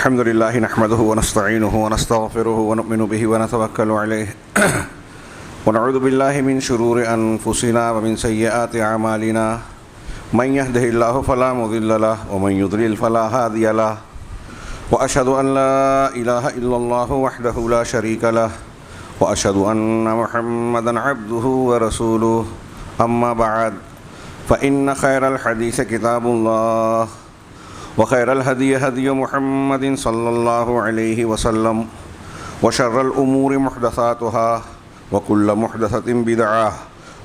الحمد لله نحمده ونستعينه ونستغفره ونؤمن به ونتوكل عليه ونعوذ بالله من شرور أنفسنا ومن سيئات أعمالنا من يهده الله فلا مضل له ومن يضلل فلا هادي له وأشهد أن لا إله إلا الله وحده لا شريك له وأشهد أن محمدا عبده ورسوله أما بعد فإن خير الحديث كتاب الله وخير الهدي هدي محمد صلى الله عليه وسلم وشر الأمور محدثاتها وكل محدثة بدعة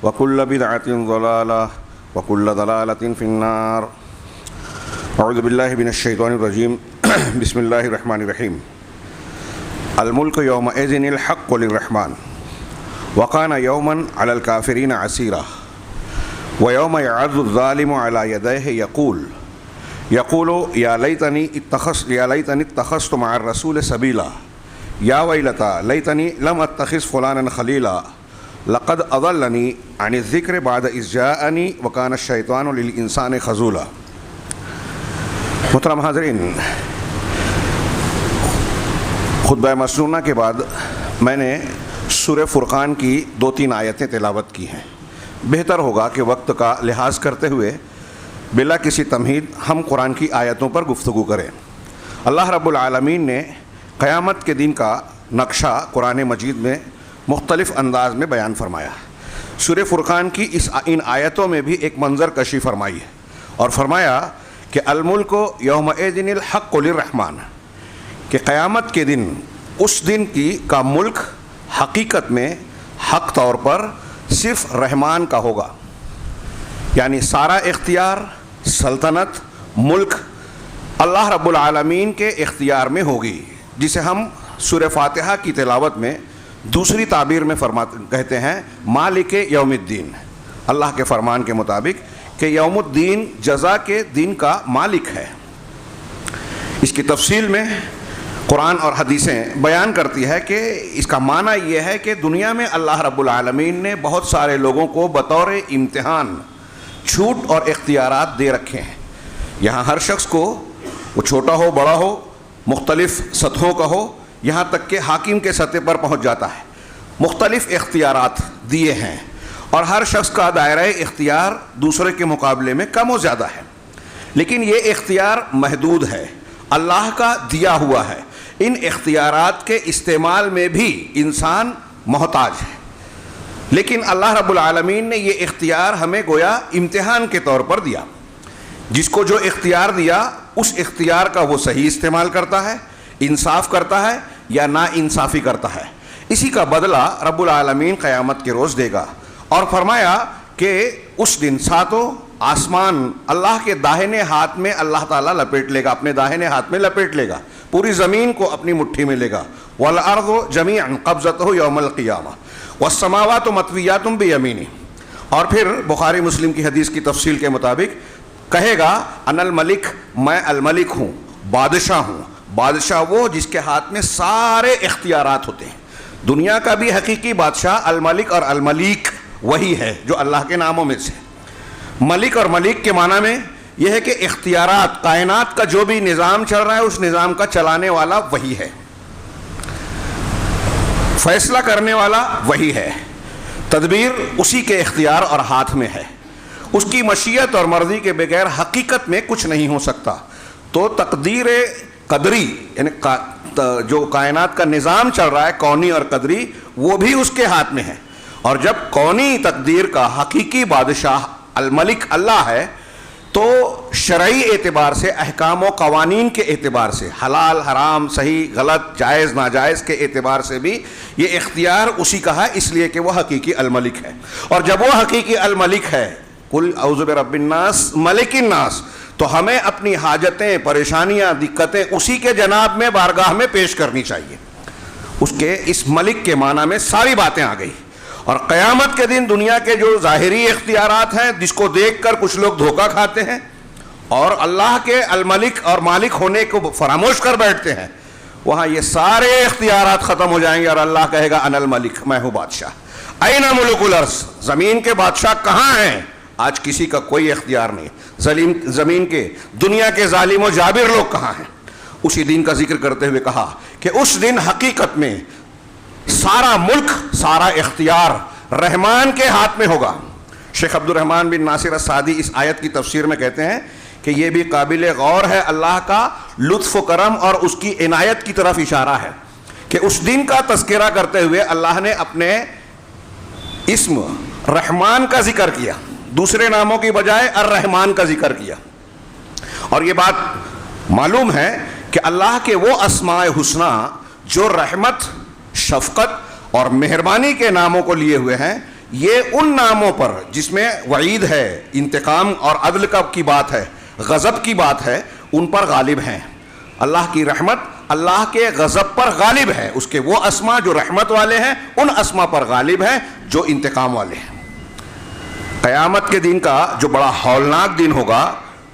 وكل بدعة ضلالة وكل ضلالة في النار. أعوذ بالله من الشيطان الرجيم. بسم الله الرحمن الرحيم. الملك يومئذ الحق للرحمن وكان يوما على الكافرين عسيرا ويوم يعض الظالم على يديه يقول يا ليتني اتخذت مع الرسول سبيلا يا ويلتى ليتني لم اتخذ فلانا خليلا لقد اضلني عن الذكر بعد اذ جاءني وكان الشيطان للانسان خذولا. محترم حاضرین، خطبہ مسنونہ کے بعد میں نے سورہ فرقان کی 2-3 آیتیں تلاوت کی ہیں. بہتر ہوگا کہ وقت کا لحاظ کرتے ہوئے بلا کسی تمہید ہم قرآن کی آیتوں پر گفتگو کریں. اللہ رب العالمین نے قیامت کے دن کا نقشہ قرآن مجید میں مختلف انداز میں بیان فرمایا. سورہ فرقان کی ان آیتوں میں بھی ایک منظر کشی فرمائی ہے اور فرمایا کہ الملک یومئذ الحق للرحمن، کہ قیامت کے دن اس دن کا ملک حقیقت میں حق طور پر صرف رحمان کا ہوگا. یعنی سارا اختیار، سلطنت، ملک اللہ رب العالمین کے اختیار میں ہوگی، جسے ہم سورہ فاتحہ کی تلاوت میں دوسری تعبیر میں کہتے ہیں مالک یوم الدین. اللہ کے فرمان کے مطابق کہ یوم الدین جزا کے دن کا مالک ہے. اس کی تفصیل میں قرآن اور حدیثیں بیان کرتی ہے کہ اس کا معنی یہ ہے کہ دنیا میں اللہ رب العالمین نے بہت سارے لوگوں کو بطور امتحان چھوٹ اور اختیارات دے رکھے ہیں. یہاں ہر شخص کو، وہ چھوٹا ہو بڑا ہو، مختلف سطحوں کا ہو، یہاں تک کہ حاکم کے سطح پر پہنچ جاتا ہے، مختلف اختیارات دیے ہیں اور ہر شخص کا دائرہ اختیار دوسرے کے مقابلے میں کم و زیادہ ہے. لیکن یہ اختیار محدود ہے، اللہ کا دیا ہوا ہے. ان اختیارات کے استعمال میں بھی انسان محتاج ہے، لیکن اللہ رب العالمین نے یہ اختیار ہمیں گویا امتحان کے طور پر دیا. جس کو جو اختیار دیا اس اختیار کا وہ صحیح استعمال کرتا ہے، انصاف کرتا ہے یا نا انصافی کرتا ہے. اسی کا بدلہ رب العالمین قیامت کے روز دے گا. اور فرمایا کہ اس دن ساتوں آسمان اللہ کے داہنے ہاتھ میں اللہ تعالیٰ لپیٹ لے گا، اپنے داہنے ہاتھ میں لپیٹ لے گا، پوری زمین کو اپنی مٹھی میں لے گا. وَالْأَرْضُ جَمِيعًا قَبْضَتُهُ يَوْمَ الْقِيَامَةِ وَالسَّمَاوَاتُ مَطْوِيَّاتٌ بِيَمِينِهِ. اور پھر بخاری مسلم کی حدیث کی تفصیل کے مطابق کہے گا انا الملک، میں الملک ہوں، بادشاہ ہوں. بادشاہ وہ جس کے ہاتھ میں سارے اختیارات ہوتے ہیں. دنیا کا بھی حقیقی بادشاہ الملک اور الملیک وہی ہے جو اللہ کے ناموں میں سے. ملک اور ملیک کے معنی میں یہ ہے کہ اختیارات، کائنات کا جو بھی نظام چل رہا ہے اس نظام کا چلانے والا وہی ہے، فیصلہ کرنے والا وہی ہے، تدبیر اسی کے اختیار اور ہاتھ میں ہے. اس کی مشیت اور مرضی کے بغیر حقیقت میں کچھ نہیں ہو سکتا. تو تقدیر قدری، یعنی جو کائنات کا نظام چل رہا ہے کونی اور قدری، وہ بھی اس کے ہاتھ میں ہے. اور جب کونی تقدیر کا حقیقی بادشاہ الملک اللہ ہے تو شرعی اعتبار سے، احکام و قوانین کے اعتبار سے، حلال حرام، صحیح غلط، جائز ناجائز کے اعتبار سے بھی یہ اختیار اسی کا ہے، اس لیے کہ وہ حقیقی الملک ہے. اور جب وہ حقیقی الملک ہے، قل اعوذ برب الناس ملک الناس، تو ہمیں اپنی حاجتیں، پریشانیاں، دقتیں اسی کے جناب میں، بارگاہ میں پیش کرنی چاہیے. اس کے اس ملک کے معنی میں ساری باتیں آ گئی. اور قیامت کے دن دنیا کے جو ظاہری اختیارات ہیں جس کو دیکھ کر کچھ لوگ دھوکہ کھاتے ہیں اور اللہ کے الملک اور مالک ہونے کو فراموش کر بیٹھتے ہیں، وہاں یہ سارے اختیارات ختم ہو جائیں گے اور اللہ کہے گا انا الملک، میں ہوں بادشاہ. این ملک الارض، زمین کے بادشاہ کہاں ہیں؟ آج کسی کا کوئی اختیار نہیں. زمین کے، دنیا کے ظالم و جابر لوگ کہاں ہیں؟ اسی دن کا ذکر کرتے ہوئے کہا کہ اس دن حقیقت میں سارا ملک، سارا اختیار رحمان کے ہاتھ میں ہوگا۔ شیخ عبد الرحمن بن ناصر السعدی اس آیت کی تفسیر میں کہتے ہیں کہ یہ بھی قابل غور ہے، اللہ کا لطف و کرم اور اس کی عنایت کی طرف اشارہ ہے کہ اس دن کا تذکرہ کرتے ہوئے اللہ نے اپنے اسم رحمان کا ذکر کیا، دوسرے ناموں کی بجائے الرحمان کا ذکر کیا۔ اور یہ بات معلوم ہے کہ اللہ کے وہ اسماء حسنی جو رحمت، شفقت اور مہربانی کے ناموں کو لیے ہوئے ہیں، یہ ان ناموں پر جس میں وعید ہے، انتقام اور عدل کی بات ہے، غضب کی بات ہے، ان پر غالب ہیں۔ اللہ کی رحمت اللہ کے غضب پر غالب ہے، اس کے وہ اسماء جو رحمت والے ہیں ان اسماء پر غالب ہیں جو انتقام والے ہیں۔ قیامت کے دن کا جو بڑا ہولناک دن ہوگا،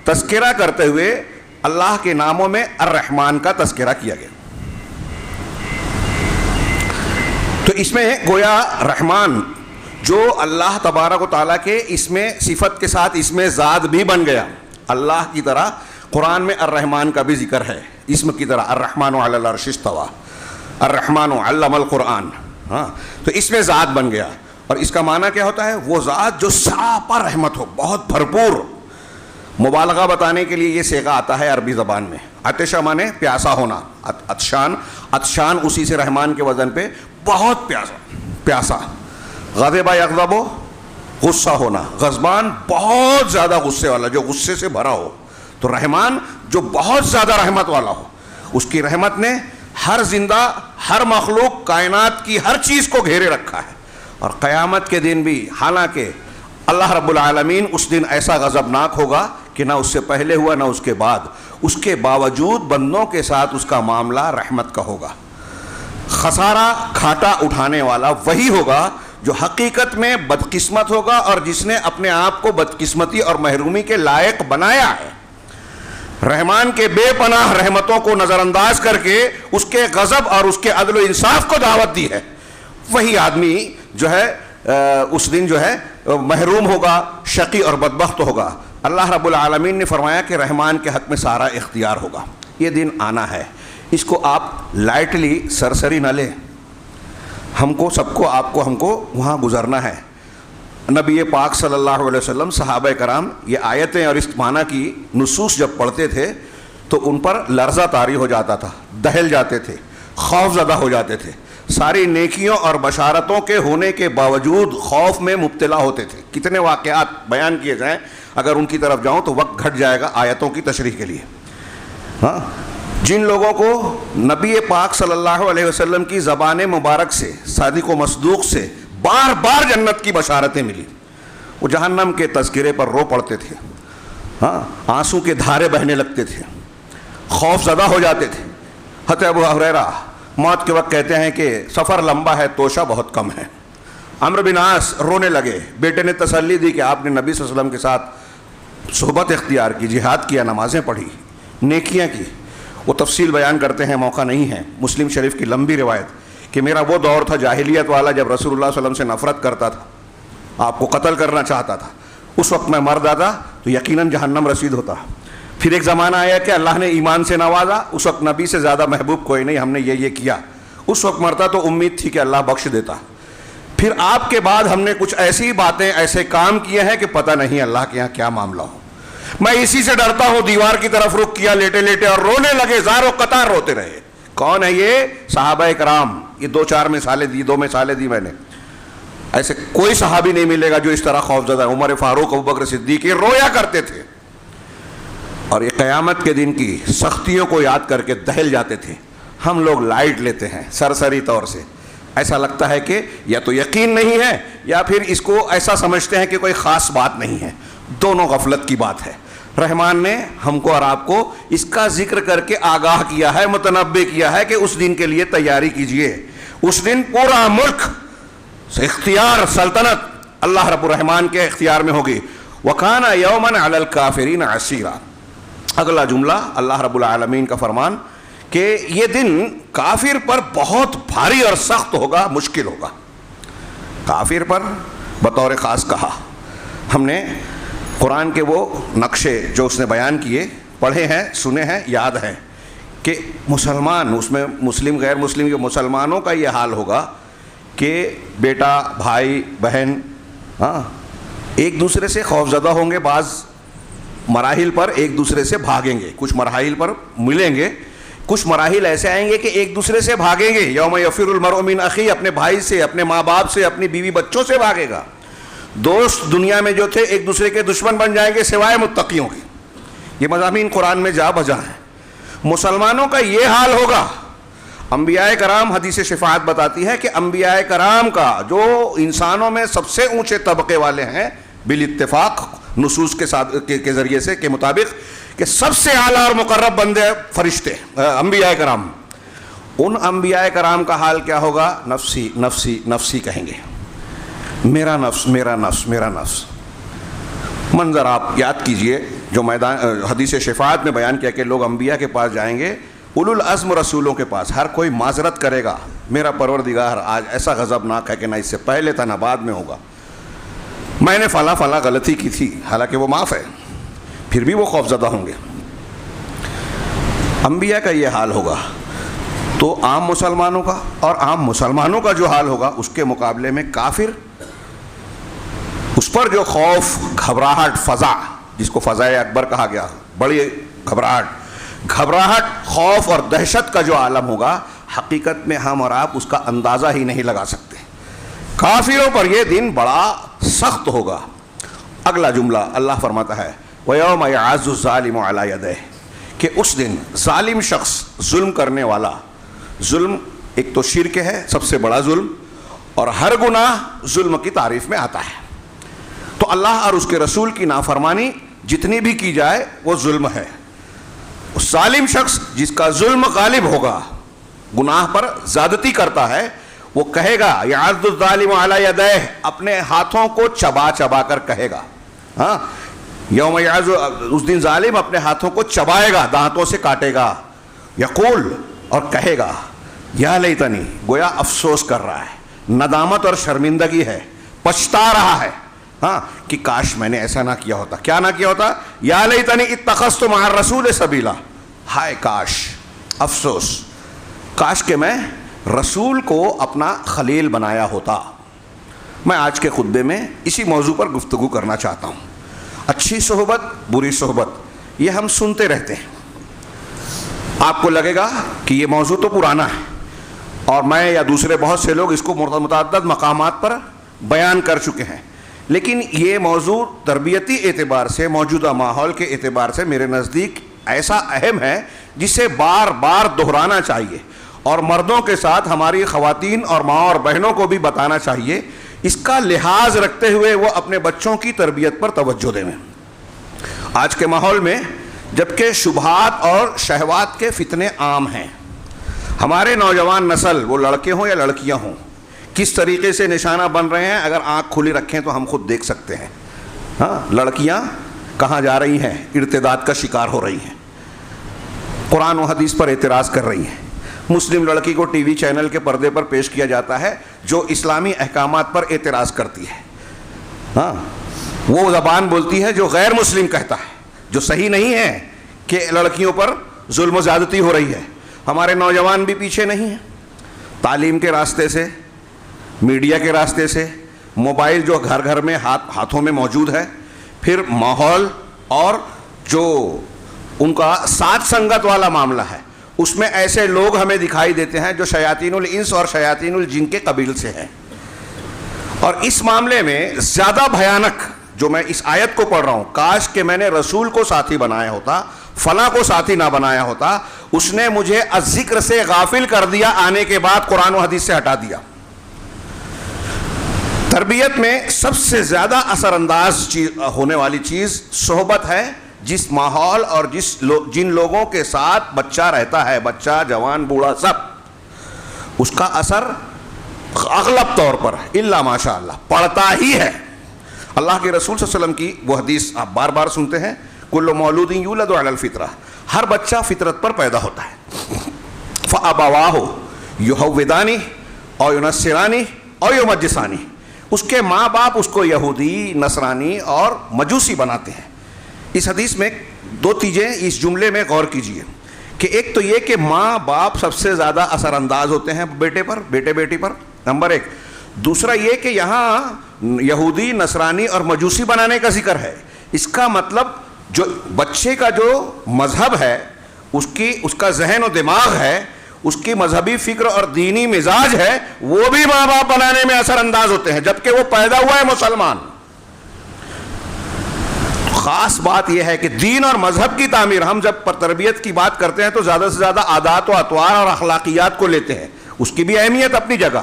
تذکرہ کرتے ہوئے اللہ کے ناموں میں الرحمن کا تذکرہ کیا گیا۔ تو اس میں گویا رحمان جو اللہ تبارک و تعالیٰ کے اس میں صفت کے ساتھ اس میں ذات بھی بن گیا، اللہ کی طرح قرآن میں الرحمن کا بھی ذکر ہے، اسم کی طرح الرحمن علی العرش استویٰ، الرحمن علم القرآن، ہاں، تو اس میں ذات بن گیا۔ اور اس کا معنی کیا ہوتا ہے؟ وہ ذات جو سراپا رحمت ہو، بہت بھرپور۔ مبالغہ بتانے کے لیے یہ صیغہ آتا ہے عربی زبان میں، عطشہ مانے پیاسا ہونا، عطشان اسی سے رحمان کے وزن پہ بہت پیاسا۔ غضب یغضب، غصہ ہونا، غضبان بہت زیادہ غصے والا، جو غصے سے بھرا ہو۔ تو رحمان جو بہت زیادہ رحمت والا ہو، اس کی رحمت نے ہر زندہ، ہر مخلوق، کائنات کی ہر چیز کو گھیرے رکھا ہے۔ اور قیامت کے دن بھی، حالانکہ اللہ رب العالمین اس دن ایسا غضبناک ہوگا کہ نہ اس سے پہلے ہوا نہ اس کے بعد، اس کے باوجود بندوں کے ساتھ اس کا معاملہ رحمت کا ہوگا۔ خسارہ، گھاٹا اٹھانے والا وہی ہوگا جو حقیقت میں بدقسمت ہوگا اور جس نے اپنے آپ کو بدقسمتی اور محرومی کے لائق بنایا ہے۔ رحمان کے بے پناہ رحمتوں کو نظر انداز کر کے اس کے غضب اور اس کے عدل و انصاف کو دعوت دی ہے، وہی آدمی جو ہے اس دن جو ہے محروم ہوگا، شقی اور بدبخت ہوگا۔ اللہ رب العالمین نے فرمایا کہ رحمان کے حق میں سارا اختیار ہوگا۔ یہ دن آنا ہے، اس کو آپ لائٹلی سرسری نہ لیں۔ ہم کو، سب کو، آپ کو، ہم کو وہاں گزرنا ہے۔ نبی پاک صلی اللہ علیہ وسلم، صحابہ کرام یہ آیتیں اور اس معنی کی نصوص جب پڑھتے تھے تو ان پر لرزہ طاری ہو جاتا تھا، دہل جاتے تھے، خوف زدہ ہو جاتے تھے، ساری نیکیوں اور بشارتوں کے ہونے کے باوجود خوف میں مبتلا ہوتے تھے۔ کتنے واقعات بیان کیے جائیں، اگر ان کی طرف جاؤں تو وقت گھٹ جائے گا آیتوں کی تشریح کے لیے۔ ہاں، جن لوگوں کو نبی پاک صلی اللہ علیہ وسلم کی زبان مبارک سے، صادق و مصدوق سے بار بار جنت کی بشارتیں ملی، وہ جہنم کے تذکرے پر رو پڑتے تھے، ہاں، آنسو کے دھارے بہنے لگتے تھے، خوف زدہ ہو جاتے تھے۔ حضرت ابو ہریرہ موت کے وقت کہتے ہیں کہ سفر لمبا ہے، توشہ بہت کم ہے۔ عمرو بن عاص رونے لگے، بیٹے نے تسلی دی کہ آپ نے نبی صلی اللہ علیہ وسلم کے ساتھ صحبت اختیار کی، جہاد کیا، نمازیں پڑھی، نیکیاں کی۔ وہ تفصیل بیان کرتے ہیں، موقع نہیں ہے، مسلم شریف کی لمبی روایت کہ میرا وہ دور تھا جاہلیت والا جب رسول اللہ صلی اللہ علیہ وسلم سے نفرت کرتا تھا، آپ کو قتل کرنا چاہتا تھا، اس وقت میں مر جاتا تو یقیناً جہنم رسید ہوتا۔ پھر ایک زمانہ آیا کہ اللہ نے ایمان سے نوازا، اس وقت نبی سے زیادہ محبوب کوئی نہیں، ہم نے یہ کیا، اس وقت مرتا تو امید تھی کہ اللہ بخش دیتا۔ پھر آپ کے بعد ہم نے کچھ ایسی باتیں، ایسے کام کیے ہیں کہ پتہ نہیں اللہ کے یہاں کیا معاملہ ہو، میں اسی سے ڈرتا ہوں، دیوار کی طرف رخ کیا لیٹے لیٹے اور رونے لگے، زار و قطار روتے رہے۔ کون ہے یہ؟ صحابہ کرام۔ یہ دو مثالیں دی میں نے، ایسے کوئی صحابی نہیں ملے گا جو اس طرح خوف زدہ ہے۔ عمر فاروق، ابوبکر صدیق یہ رویا کرتے تھے اور یہ قیامت کے دن کی سختیوں کو یاد کر کے دہل جاتے تھے۔ ہم لوگ لائٹ لیتے ہیں سرسری طور سے، ایسا لگتا ہے کہ یا تو یقین نہیں ہے یا پھر اس کو ایسا سمجھتے ہیں کہ کوئی خاص بات نہیں ہے، دونوں غفلت کی بات ہے۔ رحمان نے ہم کو اور آپ کو اس کا ذکر کر کے آگاہ کیا ہے، متنبع کیا ہے کہ اس دن کے لیے تیاری کیجئے۔ اس دن پورا ملک، اختیار، سلطنت اللہ رب الرحمان کے اختیار میں ہوگی۔ وَكَانَ يَوْمًا عَلَى الْكَافِرِينَ عَسِيرًا۔ اگلا جملہ اللہ رب العالمین کا فرمان کہ یہ دن کافر پر بہت بھاری اور سخت ہوگا، مشکل ہوگا۔ کافر پر بطور خاص کہا۔ ہم نے قرآن کے وہ نقشے جو اس نے بیان کیے پڑھے ہیں، سنے ہیں، یاد ہیں کہ مسلمان، اس میں مسلم غیر مسلم کے مسلمانوں کا یہ حال ہوگا کہ بیٹا بھائی بہن ایک دوسرے سے خوفزدہ ہوں گے، بعض مراحل پر ایک دوسرے سے بھاگیں گے، کچھ مراحل پر ملیں گے، کچھ مراحل ایسے آئیں گے کہ ایک دوسرے سے بھاگیں گے. یوم یفر المرء من اخیہ، اپنے بھائی سے، اپنے ماں باپ سے، اپنی بیوی بچوں سے بھاگے گا. دوست دنیا میں جو تھے ایک دوسرے کے دشمن بن جائیں گے سوائے متقیوں کے. یہ مضامین قرآن میں جا بجا ہیں. مسلمانوں کا یہ حال ہوگا. انبیاء کرام، حدیث شفاعت بتاتی ہے کہ انبیاء کرام کا جو انسانوں میں سب سے اونچے طبقے والے ہیں بالاتفاق نصوص کے ذریعے سے کے مطابق، کہ سب سے اعلیٰ اور مقرب بندے فرشتے انبیاء کرام. ان انبیاء کرام کا حال کیا ہوگا؟ نفسی نفسی نفسی کہیں گے، میرا نفس میرا نفس میرا نفس. منظر آپ یاد کیجئے جو میدان حدیث شفاعت میں بیان کیا کہ لوگ انبیاء کے پاس جائیں گے، اولو العزم رسولوں کے پاس. ہر کوئی معذرت کرے گا، میرا پروردگار آج ایسا غضبناک ہے کہ نہ اس سے پہلے تھا نہ بعد میں ہوگا، میں نے فلاں فلاں غلطی کی تھی، حالانکہ وہ معاف ہے، پھر بھی وہ خوفزدہ ہوں گے. انبیاء کا یہ حال ہوگا. تو عام مسلمانوں کا اور عام مسلمانوں کا جو حال ہوگا اس کے مقابلے میں کافر، اس پر جو خوف، گھبراہٹ، فضا، جس کو فضائے اکبر کہا گیا، بڑی گھبراہٹ، خوف اور دہشت کا جو عالم ہوگا، حقیقت میں ہم اور آپ اس کا اندازہ ہی نہیں لگا سکتے. کافروں پر یہ دن بڑا سخت ہوگا. اگلا جملہ اللہ فرماتا ہے وَيَوْمَ يَعَزُّ الظَّالِمُ عَلَى يَدَيْهِ، کہ اس دن ظالم شخص، ظلم کرنے والا، ظلم ایک تو شرک ہے سب سے بڑا ظلم، اور ہر گناہ ظلم کی تعریف میں آتا ہے. تو اللہ اور اس کے رسول کی نافرمانی جتنی بھی کی جائے وہ ظلم ہے. ظالم شخص جس کا ظلم غالب ہوگا، گناہ پر زیادتی کرتا ہے، وہ کہے گا یعض الظالم علی یدیہ، اپنے ہاتھوں کو چبا چبا کر کہے گا. ہاں، یوم یعض، اس دن ظالم اپنے ہاتھوں کو چبائے گا، دانتوں سے کاٹے گا. یقول، اور کہے گا یا لیتنی، گویا افسوس کر رہا ہے، ندامت اور شرمندگی ہے، پچھتا رہا ہے ہاں کہ کاش میں نے ایسا نہ کیا ہوتا. کیا نہ کیا ہوتا؟ یا لیتنی اتخذت مع الرسول سبیلا، ہائے کاش، افسوس، کاش کہ میں رسول کو اپنا خلیل بنایا ہوتا. میں آج کے خطبے میں اسی موضوع پر گفتگو کرنا چاہتا ہوں. اچھی صحبت، بری صحبت، یہ ہم سنتے رہتے ہیں. آپ کو لگے گا کہ یہ موضوع تو پرانا ہے اور میں یا دوسرے بہت سے لوگ اس کو متعدد مقامات پر بیان کر چکے ہیں، لیکن یہ موضوع تربیتی اعتبار سے، موجودہ ماحول کے اعتبار سے میرے نزدیک ایسا اہم ہے جسے بار بار دہرانا چاہیے، اور مردوں کے ساتھ ہماری خواتین اور ماں اور بہنوں کو بھی بتانا چاہیے. اس کا لحاظ رکھتے ہوئے وہ اپنے بچوں کی تربیت پر توجہ دیں. آج کے ماحول میں جبکہ شبہات اور شہوات کے فتنے عام ہیں، ہمارے نوجوان نسل، وہ لڑکے ہوں یا لڑکیاں ہوں، کس طریقے سے نشانہ بن رہے ہیں اگر آنکھ کھلی رکھیں تو ہم خود دیکھ سکتے ہیں. ہاں، لڑکیاں کہاں جا رہی ہیں؟ ارتداد کا شکار ہو رہی ہیں، قرآن و حدیث پر اعتراض کر رہی ہیں. مسلم لڑکی کو ٹی وی چینل کے پردے پر پیش کیا جاتا ہے جو اسلامی احکامات پر اعتراض کرتی ہے. ہاں، وہ زبان بولتی ہے جو غیر مسلم کہتا ہے، جو صحیح نہیں ہے کہ لڑکیوں پر ظلم و زیادتی ہو رہی ہے. ہمارے نوجوان بھی پیچھے نہیں ہیں. تعلیم کے راستے سے، میڈیا کے راستے سے، موبائل جو گھر گھر میں ہاتھوں میں موجود ہے، پھر ماحول اور جو ان کا ساتھ سنگت والا معاملہ ہے، اس میں ایسے لوگ ہمیں دکھائی دیتے ہیں جو شیاطین الانس اور شیاطین الجن کے قبیل سے ہیں. اور اس معاملے میں زیادہ بھیانک جو میں اس آیت کو پڑھ رہا ہوں، کاش کہ میں نے رسول کو ساتھی بنایا ہوتا، فلاں کو ساتھی نہ بنایا ہوتا، اس نے مجھے الذکر سے غافل کر دیا، آنے کے بعد قرآن و حدیث سے ہٹا دیا. تربیت میں سب سے زیادہ اثر انداز ہونے والی چیز صحبت ہے. جس ماحول اور جن لوگوں کے ساتھ بچہ رہتا ہے، بچہ، جوان، بوڑھا، سب، اس کا اثر اغلب طور پر الا ماشاء اللہ پڑتا ہی ہے. اللہ کے رسول صلی اللہ علیہ وسلم کی وہ حدیث آپ بار بار سنتے ہیں، کل مولود یولد علی الفطرہ، ہر بچہ فطرت پر پیدا ہوتا ہے. فابواہ یہودانی او ینصرانی او یمجسانی، اس کے ماں باپ اس کو یہودی، نصرانی اور مجوسی بناتے ہیں. اس حدیث میں دو چیزیں اس جملے میں غور کیجیے کہ ایک تو یہ کہ ماں باپ سب سے زیادہ اثر انداز ہوتے ہیں بیٹے پر، بیٹے بیٹی پر، نمبر ایک. دوسرا یہ کہ یہاں یہودی، نصرانی اور مجوسی بنانے کا ذکر ہے. اس کا مطلب جو بچے کا جو مذہب ہے، اس کا ذہن و دماغ ہے، اس کی مذہبی فکر اور دینی مزاج ہے، وہ بھی ماں باپ بنانے میں اثر انداز ہوتے ہیں، جبکہ وہ پیدا ہوا ہے مسلمان. خاص بات یہ ہے کہ دین اور مذہب کی تعمیر، ہم جب پر تربیت کی بات کرتے ہیں تو زیادہ سے زیادہ عادات و اطوار اور اخلاقیات کو لیتے ہیں، اس کی بھی اہمیت اپنی جگہ،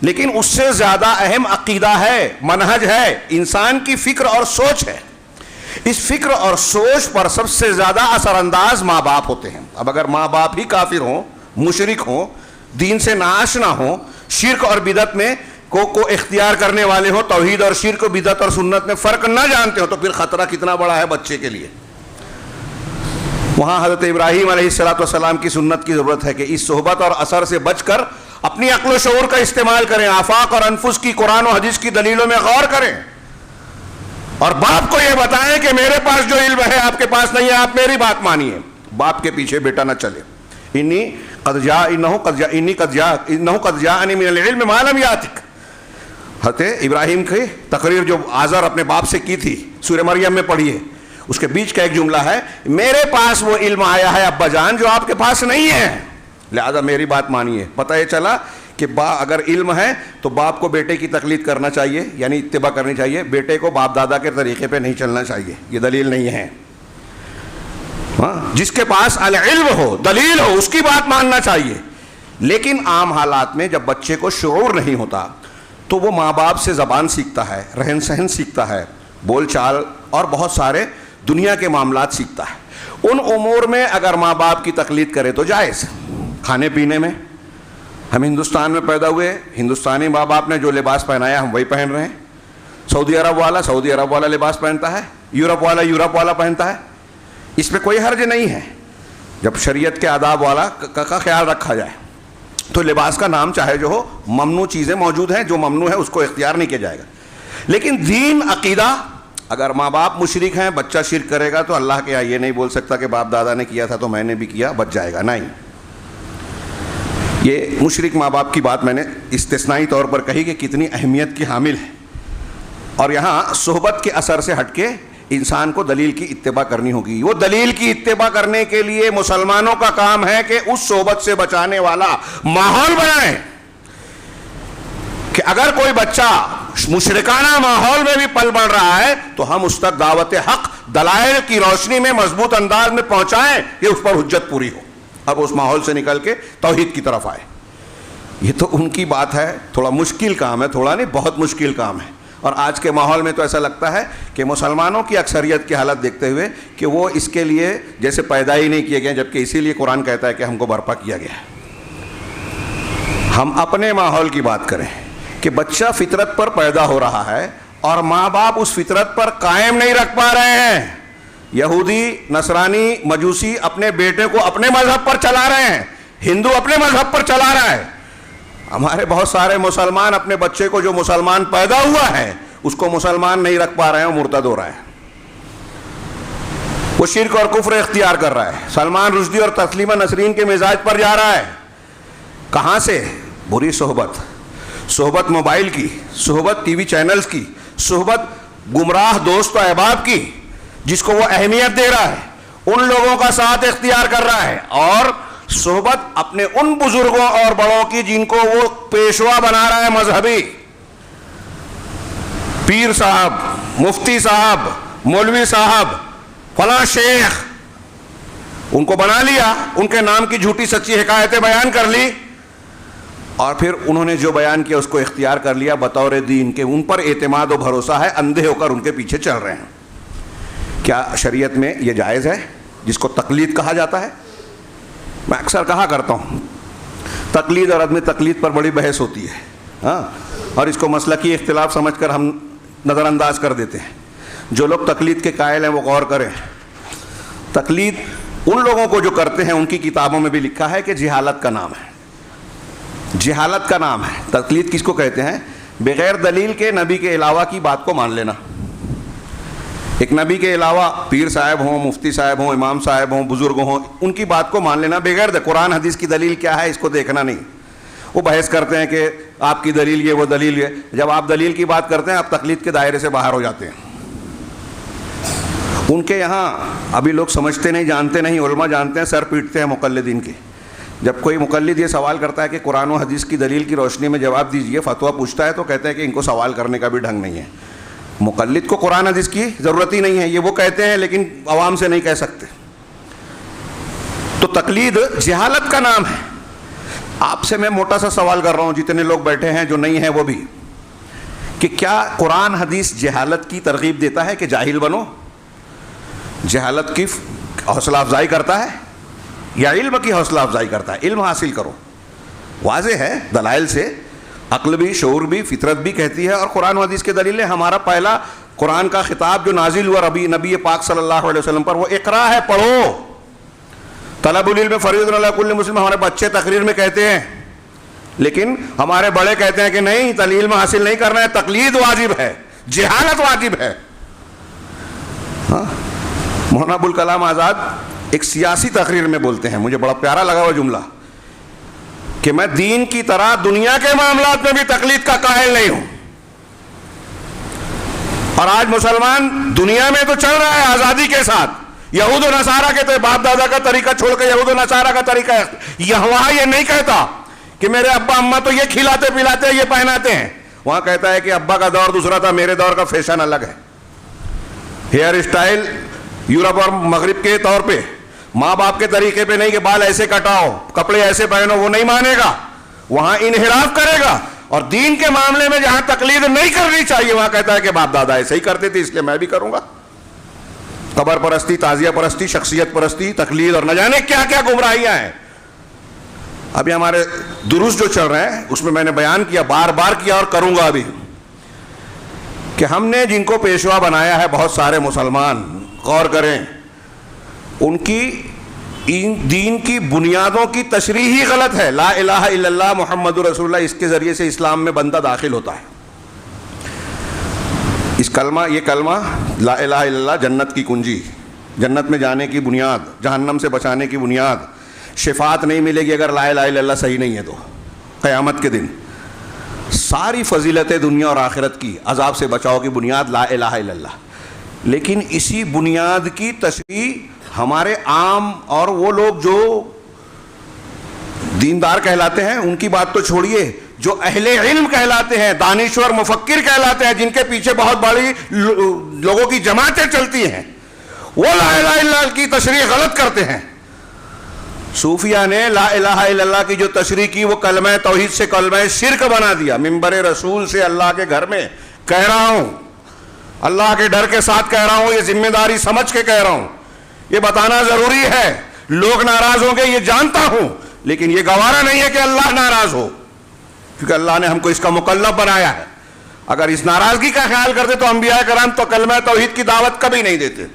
لیکن اس سے زیادہ اہم عقیدہ ہے، منہج ہے، انسان کی فکر اور سوچ ہے. اس فکر اور سوچ پر سب سے زیادہ اثر انداز ماں باپ ہوتے ہیں. اب اگر ماں باپ ہی کافر ہوں، مشرک ہوں، دین سے ناآشنا ہوں، شرک اور بدعت میں کو اختیار کرنے والے ہوں، توحید اور شرک، بدعت اور سنت میں فرق نہ جانتے ہو، تو پھر خطرہ کتنا بڑا ہے بچے کے لیے. وہاں حضرت ابراہیم علیہ السلام کی سنت کی ضرورت ہے کہ اس صحبت اور اثر سے بچ کر اپنی عقل و شعور کا استعمال کریں، آفاق اور انفس کی قرآن و حدیث کی دلیلوں میں غور کریں، اور باپ کو یہ بتائیں کہ میرے پاس جو علم ہے آپ کے پاس نہیں ہے، آپ میری بات مانیے. باپ کے پیچھے بیٹا نہ چلے. انہ قد جاءنی من العلم ما لم یاتک. حضرت ابراہیم کی تقریر جو آزر اپنے باپ سے کی تھی، سورہ مریم میں پڑھی ہے، اس کے بیچ کا ایک جملہ ہے، میرے پاس وہ علم آیا ہے ابا جان جو آپ کے پاس نہیں ہے، لہذا میری بات مانیے. پتہ یہ چلا کہ اگر علم ہے تو باپ کو بیٹے کی تقلید کرنا چاہیے، یعنی اتباع کرنی چاہیے، بیٹے کو باپ دادا کے طریقے پہ نہیں چلنا چاہیے. یہ دلیل نہیں ہے. جس کے پاس العلم ہو، دلیل ہو، اس کی بات ماننا چاہیے. لیکن عام حالات میں جب بچے کو شعور نہیں ہوتا تو وہ ماں باپ سے زبان سیکھتا ہے، رہن سہن سیکھتا ہے، بول چال اور بہت سارے دنیا کے معاملات سیکھتا ہے. ان امور میں اگر ماں باپ کی تقلید کرے تو جائز. کھانے پینے میں ہم ہندوستان میں پیدا ہوئے، ہندوستانی ماں باپ نے جو لباس پہنایا ہم وہی پہن رہے ہیں. سعودی عرب والا سعودی عرب والا لباس پہنتا ہے، یورپ والا یورپ والا پہنتا ہے. اس میں کوئی حرج نہیں ہے جب شریعت کے آداب والا کا خیال رکھا جائے. تو لباس کا نام چاہے جو ہو، ممنوع چیزیں موجود ہیں، جو ممنوع ہے اس کو اختیار نہیں کیا جائے گا. لیکن دین، عقیدہ، اگر ماں باپ مشرک ہیں، بچہ شرک کرے گا تو اللہ کے یہاں یہ نہیں بول سکتا کہ باپ دادا نے کیا تھا تو میں نے بھی کیا، بچ جائے گا. نہیں، یہ مشرک ماں باپ کی بات میں نے استثنائی طور پر کہی کہ کتنی اہمیت کی حامل ہے. اور یہاں صحبت کے اثر سے ہٹ کے انسان کو دلیل کی اتباع کرنی ہوگی. وہ دلیل کی اتباع کرنے کے لیے مسلمانوں کا کام ہے کہ اس صحبت سے بچانے والا ماحول بنائیں کہ اگر کوئی بچہ مشرکانہ ماحول میں بھی پل بڑھ رہا ہے تو ہم اس تک دعوت حق دلائل کی روشنی میں مضبوط انداز میں پہنچائیں کہ اس پر حجت پوری ہو، اب اس ماحول سے نکل کے توحید کی طرف آئے. یہ تو ان کی بات ہے، تھوڑا مشکل کام ہے، تھوڑا نہیں بہت مشکل کام ہے. اور آج کے ماحول میں تو ایسا لگتا ہے کہ مسلمانوں کی اکثریت کی حالت دیکھتے ہوئے کہ وہ اس کے لیے جیسے پیدا ہی نہیں کیے گئے، جبکہ اسی لیے قرآن کہتا ہے کہ ہم کو برپا کیا گیا ہے. ہم اپنے ماحول کی بات کریں کہ بچہ فطرت پر پیدا ہو رہا ہے اور ماں باپ اس فطرت پر قائم نہیں رکھ پا رہے ہیں. یہودی، نصرانی، مجوسی اپنے بیٹے کو اپنے مذہب پر چلا رہے ہیں، ہندو اپنے مذہب پر چلا رہا ہے. ہمارے بہت سارے مسلمان اپنے بچے کو جو مسلمان پیدا ہوا ہے اس کو مسلمان نہیں رکھ پا رہے ہیں، وہ مرتد ہو رہا ہے، وہ شرک اور کفر اختیار کر رہا ہے. سلمان رشدی اور تسلیمہ نسرین کے مزاج پر جا رہا ہے. کہاں سے؟ بری صحبت، صحبت موبائل کی، صحبت ٹی وی چینلز کی، صحبت گمراہ دوست و احباب کی جس کو وہ اہمیت دے رہا ہے، ان لوگوں کا ساتھ اختیار کر رہا ہے، اور صحبت اپنے ان بزرگوں اور بڑوں کی جن کو وہ پیشوا بنا رہا ہے، مذہبی پیر صاحب، مفتی صاحب، مولوی صاحب، فلاں شیخ، ان کو بنا لیا، ان کے نام کی جھوٹی سچی حکایتیں بیان کر لی، اور پھر انہوں نے جو بیان کیا اس کو اختیار کر لیا بطور دین کے. ان پر اعتماد و بھروسہ ہے، اندھے ہو کر ان کے پیچھے چل رہے ہیں. کیا شریعت میں یہ جائز ہے جس کو تقلید کہا جاتا ہے؟ میں اکثر کہا کرتا ہوں تقلید اور عدم تقلید پر بڑی بحث ہوتی ہے، ہاں، اور اس کو مسلکی اختلاف سمجھ کر ہم نظر انداز کر دیتے ہیں. جو لوگ تقلید کے قائل ہیں وہ غور کریں. تقلید ان لوگوں کو جو کرتے ہیں ان کی کتابوں میں بھی لکھا ہے کہ جہالت کا نام ہے، جہالت کا نام ہے. تقلید کس کو کہتے ہیں؟ بغیر دلیل کے نبی کے علاوہ کی بات کو مان لینا. ایک نبی کے علاوہ پیر صاحب ہوں، مفتی صاحب ہوں، امام صاحب ہوں، بزرگ ہوں، ان کی بات کو مان لینا بغیر قرآن حدیث کی دلیل کیا ہے اس کو دیکھنا نہیں. وہ بحث کرتے ہیں کہ آپ کی دلیل یہ، وہ دلیل یہ. جب آپ دلیل کی بات کرتے ہیں آپ تقلید کے دائرے سے باہر ہو جاتے ہیں. ان کے یہاں ابھی لوگ سمجھتے نہیں، جانتے نہیں، علماء جانتے ہیں، سر پیٹتے ہیں مقلدین کے. جب کوئی مقلد یہ سوال کرتا ہے کہ قرآن و حدیث کی دلیل کی روشنی میں جواب دیجئے، فتویٰ پوچھتا ہے، تو کہتے ہیں کہ ان کو سوال کرنے کا بھی ڈھنگ نہیں ہے. مقلد کو قرآن حدیث کی ضرورت ہی نہیں ہے، یہ وہ کہتے ہیں لیکن عوام سے نہیں کہہ سکتے. تو تقلید جہالت کا نام ہے. آپ سے میں موٹا سا سوال کر رہا ہوں، جتنے لوگ بیٹھے ہیں جو نہیں ہیں وہ بھی، کہ کیا قرآن حدیث جہالت کی ترغیب دیتا ہے کہ جاہل بنو؟ جہالت کی حوصلہ افزائی کرتا ہے یا علم کی حوصلہ افزائی کرتا ہے؟ علم حاصل کرو. واضح ہے دلائل سے، عقل بھی، شعور بھی، فطرت بھی کہتی ہے، اور قرآن و حدیث کے دلیل ہے. ہمارا پہلا قرآن کا خطاب جو نازل ہوا نبی پاک صلی اللہ علیہ وسلم پر، وہ اقرا ہے، پڑھو. طلب العلم فریضۃ علی کل مسلم، ہمارے بچے تقریر میں کہتے ہیں، لیکن ہمارے بڑے کہتے ہیں کہ نہیں، علم حاصل نہیں کرنا ہے، تقلید واجب ہے، جہالت واجب ہے. ہاں، مولانا ابوالکلام آزاد ایک سیاسی تقریر میں بولتے ہیں، مجھے بڑا پیارا لگا وہ جملہ، کہ میں دین کی طرح دنیا کے معاملات میں بھی تقلید کا قائل نہیں ہوں. اور آج مسلمان دنیا میں تو چل رہا ہے آزادی کے ساتھ، یہود و نصارہ کے تو باپ دادا کا طریقہ چھوڑ کے یہود و نصارہ کا طریقہ ہے. وہاں یہ نہیں کہتا کہ میرے ابا اماں تو یہ کھلاتے پلاتے ہیں، یہ پہناتے ہیں. وہاں کہتا ہے کہ ابا کا دور دوسرا تھا، میرے دور کا فیشن الگ ہے. ہیئر اسٹائل یورپ اور مغرب کے طور پہ، ماں باپ کے طریقے پہ نہیں کہ بال ایسے کٹاؤ، کپڑے ایسے پہنو، وہ نہیں مانے گا. وہاں انحراف کرے گا. اور دین کے معاملے میں جہاں تقلید نہیں کرنی چاہیے وہاں کہتا ہے کہ باپ دادا ایسے ہی کرتے تھے اس لیے میں بھی کروں گا. قبر پرستی، تعزیہ پرستی، شخصیت پرستی، تقلید اور نہ جانے کیا کیا گمراہیاں ہیں. ابھی ہمارے دروس جو چل رہے ہیں اس میں میں نے بیان کیا، بار بار کیا اور کروں گا ابھی، کہ ہم نے جن کو پیشوا بنایا ہے بہت سارے مسلمان، غور کریں، ان کی دین کی بنیادوں کی تشریح ہی غلط ہے. لا الہ الا اللہ محمد رسول اللہ، اس کے ذریعے سے اسلام میں بندہ داخل ہوتا ہے. اس کلمہ، یہ کلمہ لا الہ الا اللہ جنت کی کنجی، جنت میں جانے کی بنیاد، جہنم سے بچانے کی بنیاد. شفاعت نہیں ملے گی اگر لا الہ الا اللہ صحیح نہیں ہے تو قیامت کے دن. ساری فضیلتیں دنیا اور آخرت کی، عذاب سے بچاؤ کی بنیاد لا الہ الا اللہ. لیکن اسی بنیاد کی تشریح ہمارے عام اور وہ لوگ جو دیندار کہلاتے ہیں ان کی بات تو چھوڑیے، جو اہل علم کہلاتے ہیں، دانشور مفکر کہلاتے ہیں، جن کے پیچھے بہت بڑی لوگوں کی جماعتیں چلتی ہیں، وہ لا الہ الا اللہ کی تشریح غلط کرتے ہیں. صوفیہ نے لا الہ الا اللہ کی جو تشریح کی وہ کلمہ توحید سے کلمہ شرک بنا دیا. ممبر رسول سے اللہ کے گھر میں کہہ رہا ہوں، اللہ کے ڈر کے ساتھ کہہ رہا ہوں، یہ ذمہ داری سمجھ کے کہہ رہا ہوں، یہ بتانا ضروری ہے. لوگ ناراض ہوں گے یہ جانتا ہوں، لیکن یہ گوارا نہیں ہے کہ اللہ ناراض ہو، کیونکہ اللہ نے ہم کو اس کا مکلف بنایا ہے. اگر اس ناراضگی کا خیال کرتے تو انبیاء کرام تو کلمہ توحید کی دعوت کبھی نہیں دیتے.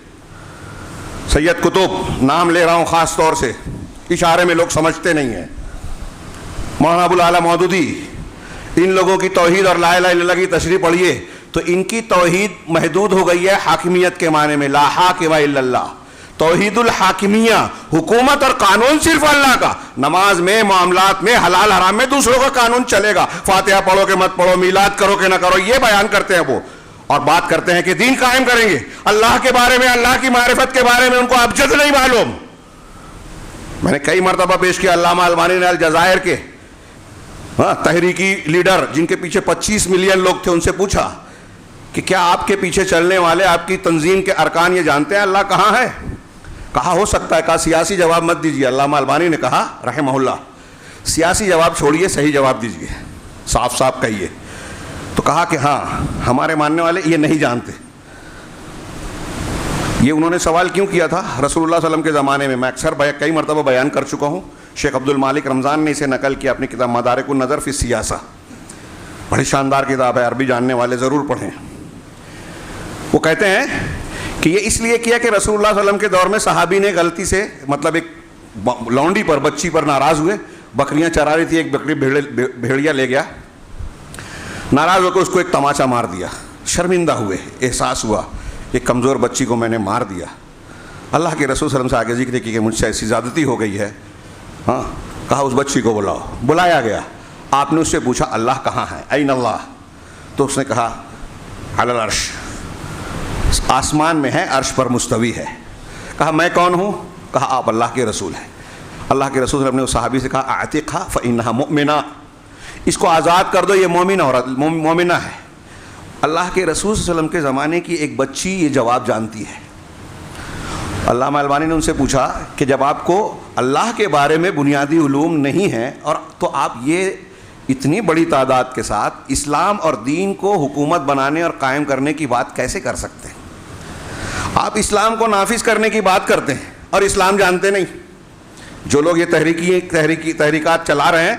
سید قطب، نام لے رہا ہوں خاص طور سے، اشارے میں لوگ سمجھتے نہیں ہیں، مولانا ابوالعلا مودودی، ان لوگوں کی توحید اور لا الہ الا اللہ کی تشریح پڑھیے تو ان کی توحید محدود ہو گئی ہے حاکمیت کے معنی میں. لا حاکم الا اللہ، توحید الحاکمیہ، حکومت اور قانون صرف اللہ کا. نماز میں، معاملات میں، حلال حرام میں دوسروں کا قانون چلے گا. فاتحہ پڑھو کہ مت پڑھو، میلاد کرو کہ نہ کرو، یہ بیان کرتے ہیں وہ، اور بات کرتے ہیں کہ دین قائم کریں گے. اللہ کے بارے میں، اللہ کی معرفت کے بارے میں ان کو ابجد نہیں معلوم. میں نے کئی مرتبہ پیش کیا، علامہ البانی نے الجزائر کے تحریکی لیڈر جن کے پیچھے 25 ملین لوگ تھے، ان سے پوچھا کہ کیا آپ کے پیچھے چلنے والے، آپ کی تنظیم کے ارکان یہ جانتے ہیں اللہ کہاں ہے؟ کہا ہو سکتا ہے. کہا سیاسی جواب مت دیجیے. علامہ البانی نے کہا رحمہ اللہ، سیاسی جواب چھوڑیے، صحیح جواب دیجیے، صاف صاف کہیے. تو کہا کہ ہاں ہمارے ماننے والے یہ نہیں جانتے. یہ انہوں نے سوال کیوں کیا تھا؟ رسول اللہ صلی اللہ علیہ وسلم کے زمانے میں، میں اکثر کئی مرتبہ بیان کر چکا ہوں. شیخ عبد المالک رمضان نے اسے نقل کیا اپنی کتاب مدارک النظر فی السیاسہ، بڑی شاندار کتاب ہے، عربی جاننے والے ضرور پڑھیں. وہ کہتے ہیں کہ یہ اس لیے کیا کہ رسول اللہ صلی اللہ علیہ وسلم کے دور میں صحابی نے غلطی سے، مطلب ایک لونڈی پر، بچی پر ناراض ہوئے، بکریاں چرا رہی تھی، ایک بکری بھیڑیا لے گیا، ناراض ہو کے اس کو ایک تماچا مار دیا. شرمندہ ہوئے، احساس ہوا ایک کمزور بچی کو میں نے مار دیا. اللہ کے رسول صلی اللہ علیہ وسلم سے آگے ذکر کی کہ مجھ سے ایسی زیادتی ہو گئی ہے. ہاں, کہا اس بچی کو بلاؤ. بلایا گیا. آپ نے اس سے پوچھا اللہ کہاں ہے, این اللہ؟ تو اس نے کہا علی العرش, آسمان میں ہے, عرش پر مستوی ہے. کہا میں کون ہوں؟ کہا آپ اللہ کے رسول ہیں. اللہ کے رسول صلی اللہ علیہ وسلم نے اس صحابی سے کہا اعتقھا فانھا مؤمنہ, اس کو آزاد کر دو, یہ مومنہ ہے. اللہ کے رسول صلی اللہ علیہ وسلم کے زمانے کی ایک بچی یہ جواب جانتی ہے. علامہ البانی نے ان سے پوچھا کہ جب آپ کو اللہ کے بارے میں بنیادی علوم نہیں ہیں اور تو آپ یہ اتنی بڑی تعداد کے ساتھ اسلام اور دین کو حکومت بنانے اور قائم کرنے کی بات کیسے کر سکتے ہیں؟ آپ اسلام کو نافذ کرنے کی بات کرتے ہیں اور اسلام جانتے نہیں. جو لوگ یہ تحریکات چلا رہے ہیں,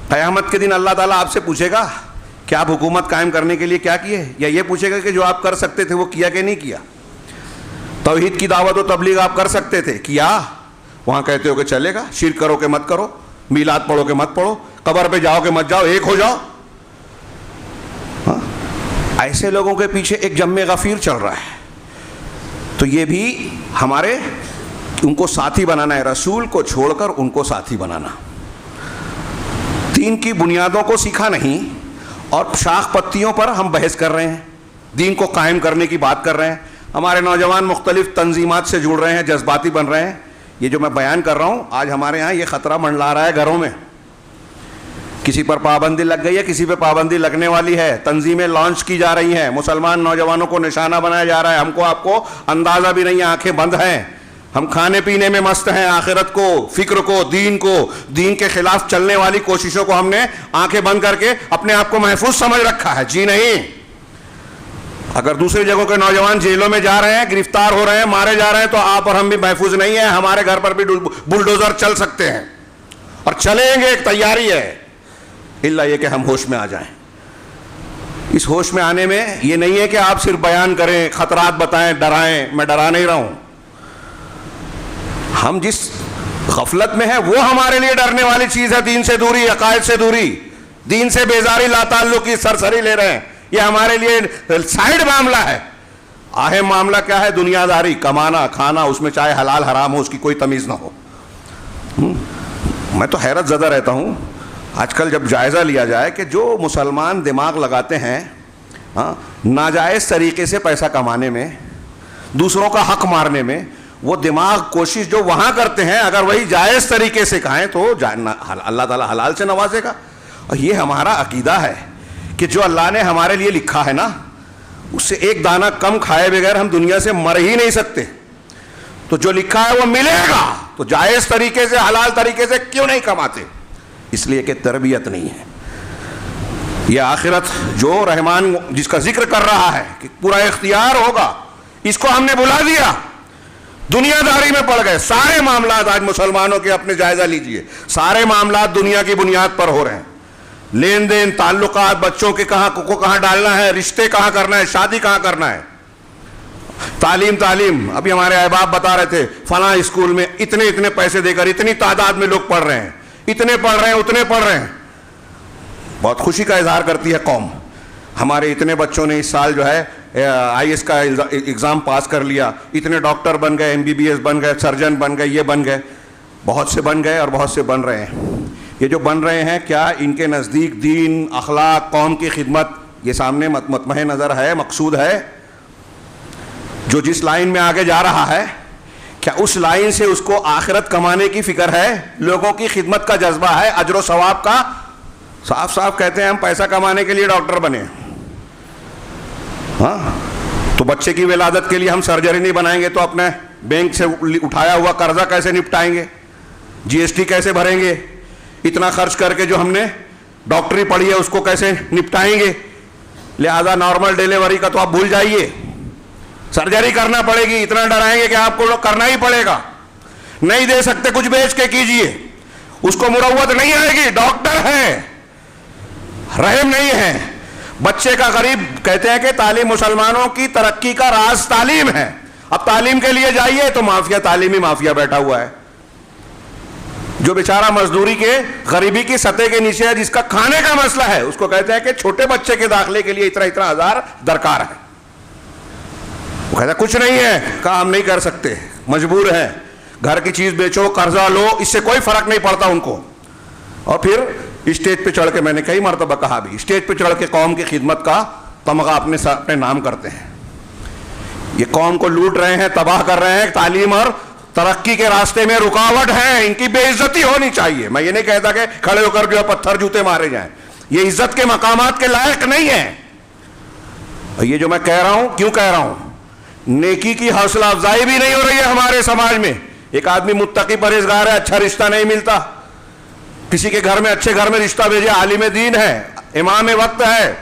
قیامت کے دن اللہ تعالیٰ آپ سے پوچھے گا کہ آپ حکومت قائم کرنے کے لیے کیا کیے, یا یہ پوچھے گا کہ جو آپ کر سکتے تھے وہ کیا کہ نہیں کیا؟ توحید کی دعوت و تبلیغ آپ کر سکتے تھے, کیا؟ وہاں کہتے ہو کہ چلے گا, شرک کرو کہ مت کرو, میلاد پڑھو کہ مت پڑھو, قبر پہ جاؤ کہ مت جاؤ, ایک ہو جاؤ. ہاں, ایسے لوگوں کے پیچھے ایک جم غفیر چل رہا ہے. تو یہ بھی ہمارے ان کو ساتھی بنانا ہے, رسول کو چھوڑ کر ان کو ساتھی بنانا. دین کی بنیادوں کو سیکھا نہیں اور شاخ پتیوں پر ہم بحث کر رہے ہیں, دین کو قائم کرنے کی بات کر رہے ہیں. ہمارے نوجوان مختلف تنظیمات سے جڑ رہے ہیں, جذباتی بن رہے ہیں. یہ جو میں بیان کر رہا ہوں آج ہمارے ہاں یہ خطرہ منڈلا رہا ہے گھروں میں. کسی پر پابندی لگ گئی ہے, کسی پہ پابندی لگنے والی ہے, تنظیمیں لانچ کی جا رہی ہیں, مسلمان نوجوانوں کو نشانہ بنایا جا رہا ہے. ہم کو آپ کو اندازہ بھی نہیں ہے, آنکھیں بند ہیں. ہم کھانے پینے میں مست ہیں, آخرت کو, فکر کو, دین کے خلاف چلنے والی کوششوں کو ہم نے آنکھیں بند کر کے اپنے آپ کو محفوظ سمجھ رکھا ہے. جی نہیں, اگر دوسری جگہوں کے نوجوان جیلوں میں جا رہے ہیں, گرفتار ہو رہے ہیں, مارے جا رہے ہیں, تو آپ اور ہم بھی محفوظ نہیں ہیں. ہمارے گھر پر بھی بلڈوزر چل سکتے ہیں اور چلیں گے, ایک تیاری ہے, الا یہ کہ ہم ہوش میں آ جائیں. اس ہوش میں آنے میں یہ نہیں ہے کہ آپ صرف بیان کریں, خطرات بتائیں, ڈرائیں. میں ڈرا نہیں رہا ہوں. ہم جس غفلت میں ہیں وہ ہمارے لیے ڈرنے والی چیز ہے. دین سے دوری, عقائد سے دوری, دین سے بیزاری, لا تعلقی, سرسری لے رہے ہیں. یہ ہمارے لیے سائیڈ معاملہ ہے. اہم معاملہ کیا ہے؟ دنیا داری, کمانا, کھانا, اس میں چاہے حلال حرام ہو اس کی کوئی تمیز نہ ہو. میں تو حیرت زدہ رہتا ہوں آج کل جب جائزہ لیا جائے کہ جو مسلمان دماغ لگاتے ہیں ناجائز طریقے سے پیسہ کمانے میں, دوسروں کا حق مارنے میں, وہ دماغ کوشش جو وہاں کرتے ہیں اگر وہی جائز طریقے سے کھائیں تو اللہ تعالیٰ حلال سے نوازے گا. اور یہ ہمارا عقیدہ ہے کہ جو اللہ نے ہمارے لیے لکھا ہے نا, اس سے ایک دانہ کم کھائے بغیر ہم دنیا سے مر ہی نہیں سکتے. تو جو لکھا ہے وہ ملے گا, تو جائز طریقے سے, حلال طریقے سے کیوں نہیں کماتے؟ اس لیے کہ تربیت نہیں ہے. یہ آخرت جو رحمان جس کا ذکر کر رہا ہے کہ پورا اختیار ہوگا, اس کو ہم نے بلا دیا, دنیا داری میں پڑ گئے. سارے معاملات آج مسلمانوں کے اپنے جائزہ لیجئے, سارے معاملات دنیا کی بنیاد پر ہو رہے ہیں. لین دین, تعلقات, بچوں کے کہاں ڈالنا ہے, رشتے کہاں کرنا ہے, شادی کہاں کرنا ہے, تعلیم. ابھی ہمارے احباب بتا رہے تھے فلاں اسکول میں اتنے پیسے دے کر اتنی تعداد میں لوگ پڑھ رہے ہیں, اتنے پڑھ رہے ہیں, اتنے پڑھ رہے ہیں. بہت خوشی کا اظہار کرتی ہے قوم. ہمارے اتنے بچوں نے اس سال جو ہے IAS کا ایگزام پاس کر لیا, اتنے ڈاکٹر بن گئے, MBBS بن گئے, سرجن بن گئے, یہ بن گئے. بہت سے بن گئے اور بہت سے بن رہے ہیں. یہ جو بن رہے ہیں کیا ان کے نزدیک دین, اخلاق, قوم کی خدمت یہ سامنے مطمح نظر ہے, مقصود ہے؟ جو جس لائن میں آگے جا رہا ہے کیا اس لائن سے اس کو آخرت کمانے کی فکر ہے, لوگوں کی خدمت کا جذبہ ہے, اجر و ثواب کا؟ صاف کہتے ہیں ہم پیسہ کمانے کے لیے ڈاکٹر بنے. ہاں, تو بچے کی ولادت کے لیے ہم سرجری نہیں بنائیں گے تو اپنے بینک سے اٹھایا ہوا قرضہ کیسے نپٹائیں گے, GST کیسے بھریں گے, اتنا خرچ کر کے جو ہم نے ڈاکٹری پڑھی ہے اس کو کیسے نپٹائیں گے؟ لہذا نارمل ڈیلیوری کا تو آپ بھول جائیے, سرجری کرنا پڑے گی. اتنا ڈرائیں گے کہ آپ کو کرنا ہی پڑے گا, نہیں دے سکتے کچھ بیچ کے کیجئے, اس کو مروت نہیں آئے گی. ڈاکٹر ہے, رحم نہیں ہے. بچے کا غریب کہتے ہیں کہ تعلیم مسلمانوں کی ترقی کا راز تعلیم ہے. اب تعلیم کے لیے جائیے تو مافیا, تعلیمی مافیا بیٹھا ہوا ہے جو بیچارہ مزدوری کے غریبی کی سطح کے نیچے ہے, جس کا کھانے کا مسئلہ ہے, اس کو کہتے ہیں کہ چھوٹے بچے کے داخلے کے لیے اتنا ہزار درکار ہے. وہ کہتا کچھ نہیں ہے. کہا ہم نہیں کر سکتے, مجبور ہیں, گھر کی چیز بیچو, قرضہ لو, اس سے کوئی فرق نہیں پڑتا ان کو. اور پھر اسٹیج پہ چڑھ کے, میں نے کئی مرتبہ کہا بھی, اسٹیج پہ چڑھ کے قوم کی خدمت کا تمغہ اپنے نام کرتے ہیں. یہ قوم کو لوٹ رہے ہیں, تباہ کر رہے ہیں, تعلیم اور ترقی کے راستے میں رکاوٹ ہے, ان کی بے عزتی ہونی چاہیے. میں یہ نہیں کہتا کہ کھڑے ہو کر جو پتھر جوتے مارے جائیں, یہ عزت کے مقامات کے لائق نہیں ہے. یہ جو میں کہہ رہا ہوں, کیوں کہہ رہا ہوں, نیکی کی حوصلہ افزائی بھی نہیں ہو رہی ہے ہمارے سماج میں. ایک آدمی متقی پرہیزگار ہے, اچھا رشتہ نہیں ملتا, کسی کے گھر میں اچھے گھر میں رشتہ بھیجے, عالم دین ہے, امام وقت ہے,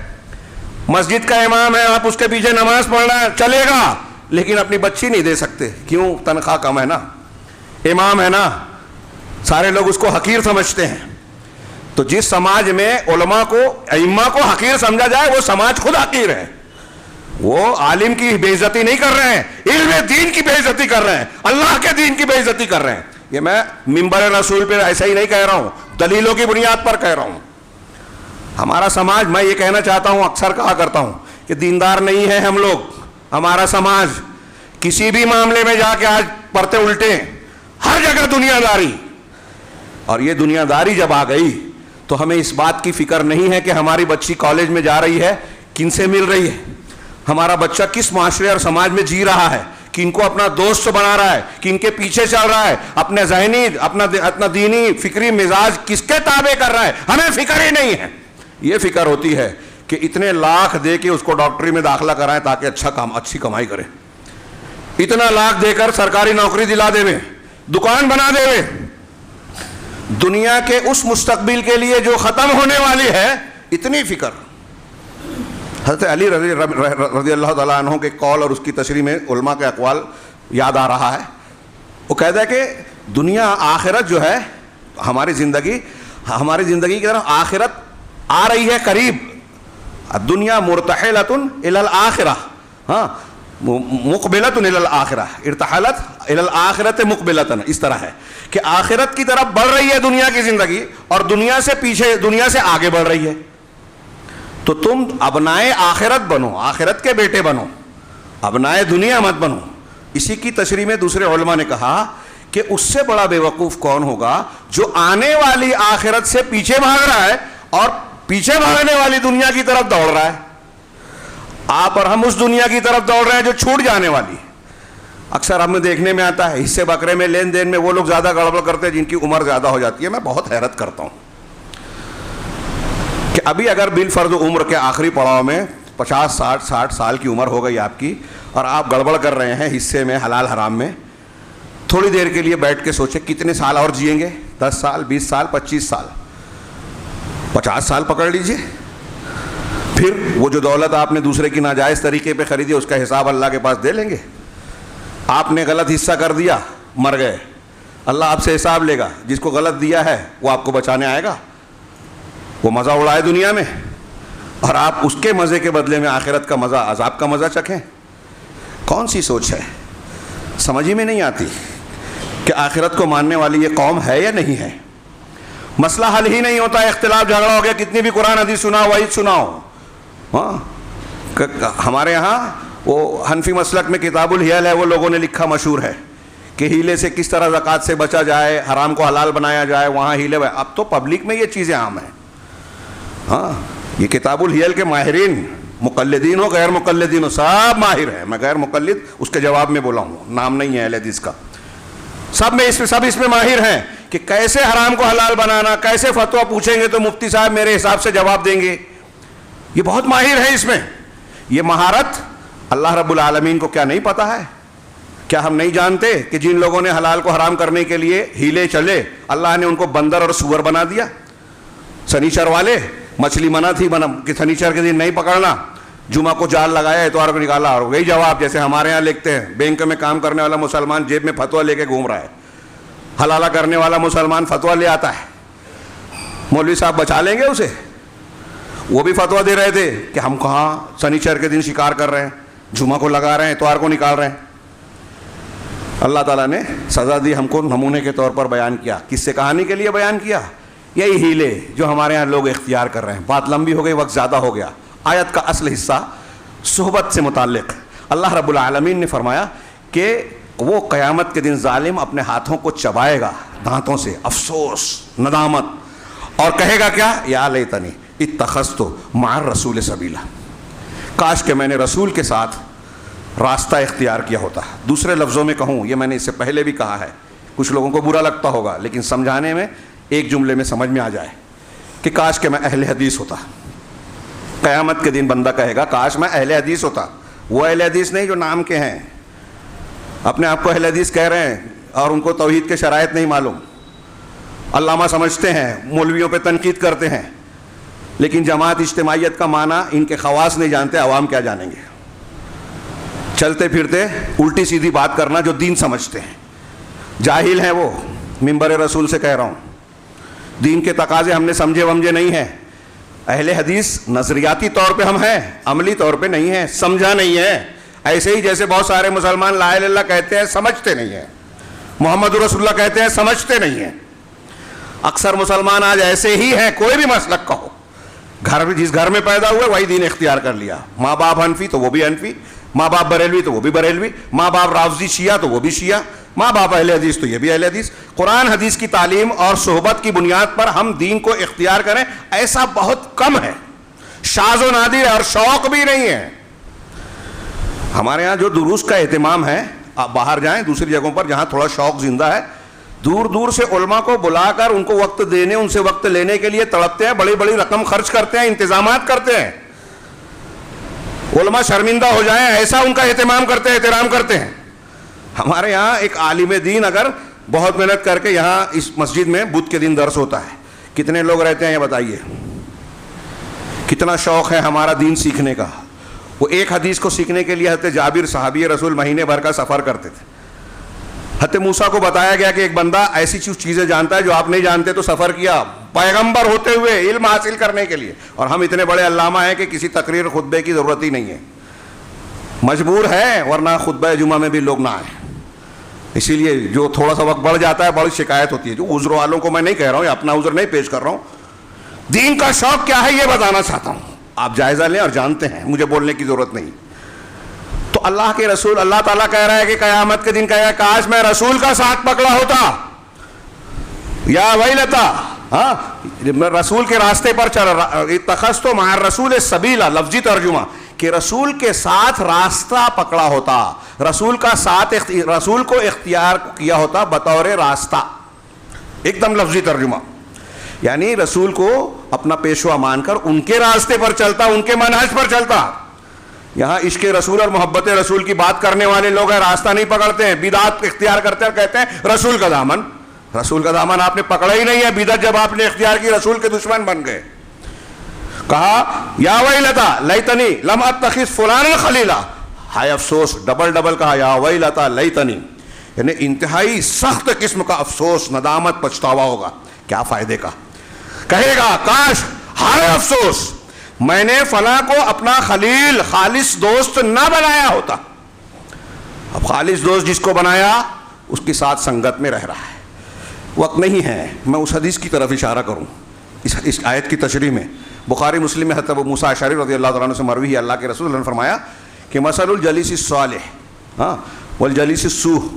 مسجد کا امام ہے, آپ اس کے پیچھے نماز پڑھنا ہے, چلے گا, لیکن اپنی بچی نہیں دے سکتے. کیوں؟ تنخواہ کم ہے نا, امام ہے نا, سارے لوگ اس کو حقیر سمجھتے ہیں. تو جس سماج میں علماء کو, ائمہ کو حقیر سمجھا جائے, وہ سماج خود حقیر ہے. وہ عالم کی بے عزتی نہیں کر رہے ہیں, علم دین کی بے عزتی کر رہے ہیں, اللہ کے دین کی بے عزتی کر رہے ہیں. یہ میں منبر رسول پہ ایسا ہی نہیں کہہ رہا ہوں, دلیلوں کی بنیاد پر کہہ رہا ہوں. ہمارا سماج, میں یہ کہنا چاہتا ہوں, اکثر کہا کرتا ہوں کہ دیندار نہیں ہے ہم لوگ. ہمارا سماج کسی بھی معاملے میں جا کے آج پرتے الٹے, ہر جگہ دنیا داری. اور یہ دنیا داری جب آ گئی تو ہمیں اس بات کی فکر نہیں ہے کہ ہماری بچی کالج میں جا رہی ہے, کن سے مل رہی ہے, ہمارا بچہ کس معاشرے اور سماج میں جی رہا ہے, کن کو اپنا دوست بنا رہا ہے, کن کے پیچھے چل رہا ہے, اپنے ذہنی, اپنا دینی فکری مزاج کس کے تابع کر رہا ہے, ہمیں فکر ہی نہیں ہے. یہ فکر ہوتی ہے کہ اتنے لاکھ دے کے اس کو ڈاکٹری میں داخلہ کرائیں تاکہ اچھی کمائی کرے, اتنا لاکھ دے کر سرکاری نوکری دلا دے وے, دکان بنا دے وے. دنیا کے اس مستقبل کے لیے جو ختم ہونے والی ہے, اتنی فکر. حضرت علی رضی اللہ تعالیٰ عنہ کے قول اور اس کی تشریح میں علماء کے اقوال یاد آ رہا ہے. وہ کہتا ہے کہ دنیا, آخرت جو ہے, ہماری زندگی کی طرف آخرت آ رہی ہے قریب. الدنیا مرتحلۃ الی الآخرہ, ہاں, مقبلۃ الی الآخرہ, ارتحلت الی الآخرۃ مقبلۃ. اس طرح ہے کہ آخرت کی طرف بڑھ رہی ہے دنیا کی زندگی, اور دنیا سے پیچھے, دنیا سے آگے بڑھ رہی ہے. تو تم ابنائے آخرت بنو, آخرت کے بیٹے بنو, ابنائے دنیا مت بنو. اسی کی تشریح میں دوسرے علماء نے کہا کہ اس سے بڑا بے وقوف کون ہوگا جو آنے والی آخرت سے پیچھے بھاگ رہا ہے اور پیچھے بھاگنے والی دنیا کی طرف دوڑ رہا ہے. آپ اور ہم اس دنیا کی طرف دوڑ رہے ہیں جو چھوٹ جانے والی. اکثر ہمیں دیکھنے میں آتا ہے حصے بکرے میں, لین دین میں وہ لوگ زیادہ گڑبڑ کرتے ہیں جن کی عمر زیادہ ہو جاتی ہے. میں بہت حیرت کرتا ہوں کہ ابھی اگر بالفرض عمر کے آخری پڑاؤ میں 50-60 سال کی عمر ہو گئی آپ کی, اور آپ گڑبڑ کر رہے ہیں حصے میں, حلال حرام میں, تھوڑی دیر کے لیے بیٹھ کے سوچیں کتنے سال اور جئیں گے. 10 سال, 20 سال, 25 سال, 50 سال پکڑ لیجئے. پھر وہ جو دولت آپ نے دوسرے کی ناجائز طریقے پہ خریدی, اس کا حساب اللہ کے پاس دے لیں گے. آپ نے غلط حصہ کر دیا, مر گئے, اللہ آپ سے حساب لے گا. جس کو غلط دیا ہے وہ آپ کو بچانے آئے گا, وہ مزہ اڑائے دنیا میں, اور آپ اس کے مزے کے بدلے میں آخرت کا مزہ, عذاب کا مزہ چکھیں. کون سی سوچ ہے, سمجھ ہی میں نہیں آتی کہ آخرت کو ماننے والی یہ قوم ہے یا نہیں ہے. مسئلہ حل ہی نہیں ہوتا, اختلاف جھگڑا ہو گیا, کتنی بھی قرآن حدیث سناؤ, وعید سناؤ. ہاں, ہمارے ہاں وہ حنفی مسلک میں کتاب الحیل ہے, وہ لوگوں نے لکھا, مشہور ہے کہ ہیلے سے کس طرح زکوٰۃ سے بچا جائے, حرام کو حلال بنایا جائے, وہاں ہیلے. اب تو پبلک میں یہ چیزیں عام ہیں. ہاں, یہ کتاب الحیل کے ماہرین, مقلدین ہو غیر مقلدین ہو, سب ماہر ہیں. میں غیر مقلد اس کے جواب میں بولا ہوں, نام نہیں ہے اہل حدیث کا. سب اس میں ماہر ہیں کہ کیسے حرام کو حلال بنانا, کیسے فتویٰ پوچھیں گے تو مفتی صاحب میرے حساب سے جواب دیں گے. یہ بہت ماہر ہے اس میں. یہ مہارت اللہ رب العالمین کو کیا نہیں پتا ہے؟ کیا ہم نہیں جانتے کہ جن لوگوں نے حلال کو حرام کرنے کے لیے ہیلے چلے, اللہ نے ان کو بندر اور سور بنا دیا. سنیچر والے, مچھلی منع تھی کہ سنیچر کے دن نہیں پکڑنا, جمعہ کو جال لگایا, اتوار کو نکالا. اور وہی جواب جیسے ہمارے یہاں لکھتے ہیں, بینک میں کام کرنے والا مسلمان جیب میں فتویٰ لے کے گھوم رہا ہے, حلالہ کرنے والا مسلمان فتویٰ لے آتا ہے. مولوی صاحب بچا لیں گے اسے؟ وہ بھی فتویٰ دے رہے تھے کہ ہم کہاں سنیچر کے دن شکار کر رہے ہیں, جمعہ کو لگا رہے ہیں, اتوار کو نکال رہے ہیں. اللہ تعالیٰ نے سزا دی, ہم کو نمونے کے طور پر بیان کیا. کس سے کہانی کے لیے بیان کیا؟ یہی ہیلے جو ہمارے ہاں لوگ اختیار کر رہے ہیں. بات لمبی ہو گئی, وقت زیادہ ہو گیا. آیت کا اصل حصہ صحبت سے متعلق, اللہ رب العالمین نے فرمایا کہ وہ قیامت کے دن ظالم اپنے ہاتھوں کو چبائے گا دانتوں سے، افسوس، ندامت، اور کہے گا کیا؟ یا لیتنی اتخذت مع الرسول سبیلا، کاش کہ میں نے رسول کے ساتھ راستہ اختیار کیا ہوتا۔ دوسرے لفظوں میں کہوں، یہ میں نے اس سے پہلے بھی کہا ہے، کچھ لوگوں کو برا لگتا ہوگا، لیکن سمجھانے میں ایک جملے میں سمجھ میں آ جائے کہ کاش کہ میں اہل حدیث ہوتا۔ قیامت کے دن بندہ کہے گا کاش میں اہل حدیث ہوتا۔ وہ اہل حدیث نہیں جو نام کے ہیں، اپنے آپ کو اہل حدیث کہہ رہے ہیں اور ان کو توحید کے شرائط نہیں معلوم، علامہ سمجھتے ہیں، مولویوں پہ تنقید کرتے ہیں، لیکن جماعت اجتماعیت کا معنی ان کے خواص نہیں جانتے، عوام کیا جانیں گے؟ چلتے پھرتے الٹی سیدھی بات کرنا جو دین سمجھتے ہیں، جاہل ہیں وہ، منبر رسول سے کہہ رہا ہوں۔ دین کے تقاضے ہم نے سمجھے ومجھے نہیں ہیں۔ اہل حدیث نظریاتی طور پہ ہم ہیں، عملی طور پہ نہیں ہیں، سمجھا نہیں ہے۔ ایسے ہی جیسے بہت سارے مسلمان لا الہ الا اللہ کہتے ہیں، سمجھتے نہیں ہیں، محمد رسول اللہ کہتے ہیں، سمجھتے نہیں ہیں۔ اکثر مسلمان آج ایسے ہی ہیں، کوئی بھی مسلک کا ہو، جس گھر میں پیدا ہوئے وہی دین اختیار کر لیا۔ ماں باپ حنفی تو وہ بھی حنفی، ماں باپ بریلوی تو وہ بھی بریلوی، ماں باپ رافضی شیعہ تو وہ بھی شیعہ، ماں باپ اہل حدیث تو یہ بھی اہل حدیث۔ قرآن حدیث کی تعلیم اور صحبت کی بنیاد پر ہم دین کو اختیار کریں، ایسا بہت کم ہے، شاذ و نادر ہے، اور شوق بھی نہیں ہے۔ ہمارے ہاں جو دروس کا اہتمام ہے، آپ باہر جائیں دوسری جگہوں پر جہاں تھوڑا شوق زندہ ہے، دور دور سے علماء کو بلا کر ان کو وقت دینے، ان سے وقت لینے کے لیے تڑپتے ہیں، بڑی بڑی رقم خرچ کرتے ہیں، انتظامات کرتے ہیں، علماء شرمندہ ہو جائیں ایسا ان کا اہتمام کرتے ہیں، احترام کرتے ہیں۔ ہمارے یہاں ایک عالم دین اگر بہت محنت کر کے یہاں اس مسجد میں بدھ کے دن درس ہوتا ہے، کتنے لوگ رہتے ہیں یہ بتائیے؟ کتنا شوق ہے ہمارا دین سیکھنے کا۔ وہ ایک حدیث کو سیکھنے کے لیے حضرت جابر صحابی رسول مہینے بھر کا سفر کرتے تھے۔ حضرت موسیٰ کو بتایا گیا کہ ایک بندہ ایسی چیزیں جانتا ہے جو آپ نہیں جانتے، تو سفر کیا پیغمبر ہوتے ہوئے علم حاصل کرنے کے لیے، اور ہم اتنے بڑے علامہ ہیں کہ کسی تقریر خطبے کی ضرورت ہی نہیں ہے، مجبور ہے، ورنہ خطبہ جمعہ میں بھی لوگ نہ آئیں۔ اسی لیے جو تھوڑا سا وقت بڑھ جاتا ہے بڑی شکایت ہوتی ہے۔ جو عذر والوں کو میں نہیں کہہ رہا ہوں، یا اپنا عذر نہیں پیش کر رہا ہوں، دین کا شوق کیا ہے یہ بتانا چاہتا ہوں، آپ جائزہ لیں اور جانتے ہیں، مجھے بولنے کی ضرورت نہیں۔ تو اللہ کے رسول، اللہ تعالیٰ کہہ رہا ہے کہ قیامت کے دن کہے گا کاش میں رسول کا ساتھ پکڑا ہوتا، یا ویلتا، ہاں میں رسول کے راستے پر چل رہا، اتخذت مع الرسول سبیلا، لفظی ترجمہ کہ رسول کے ساتھ راستہ پکڑا ہوتا، رسول کا ساتھ رسول کو اختیار کیا ہوتا بطور راستہ، ایک دم لفظی ترجمہ، یعنی رسول کو اپنا پیشوا مان کر ان کے راستے پر چلتا، ان کے منہج پر چلتا۔ یہاں عشق رسول اور محبت رسول کی بات کرنے والے لوگ ہیں، راستہ نہیں پکڑتے ہیں، بدعت اختیار کرتے ہیں اور کہتے ہیں رسول کا دامن، رسول کا دامن آپ نے پکڑا ہی نہیں ہے، بدعت جب آپ نے اختیار کی رسول کے دشمن بن گئے۔ کہا یا ویلتا لیتنی لم اتخذ فلانا خلیلا، ہائے افسوس، ڈبل ڈبل کہا یا ویلتا لیتنی، یعنی انتہائی سخت قسم کا افسوس، ندامت، پچھتاوا ہوگا، کیا فائدے کا؟ کہے گا کاش، ہائے افسوس، میں نے فلاں کو اپنا خلیل، خالص دوست نہ بنایا ہوتا۔ اب خالص دوست جس کو بنایا اس کے ساتھ سنگت میں رہ رہا ہے۔ وقت نہیں ہے میں اس حدیث کی طرف اشارہ کروں، اس آیت کی تشریح میں بخاری مسلم میں حضرت ابو موسیٰ اشعری رضی اللہ تعالیٰ عنہ سے مروی ہے، اللہ کے رسول نے فرمایا کہ مثل الجلیس الصالح والجلیس السوء،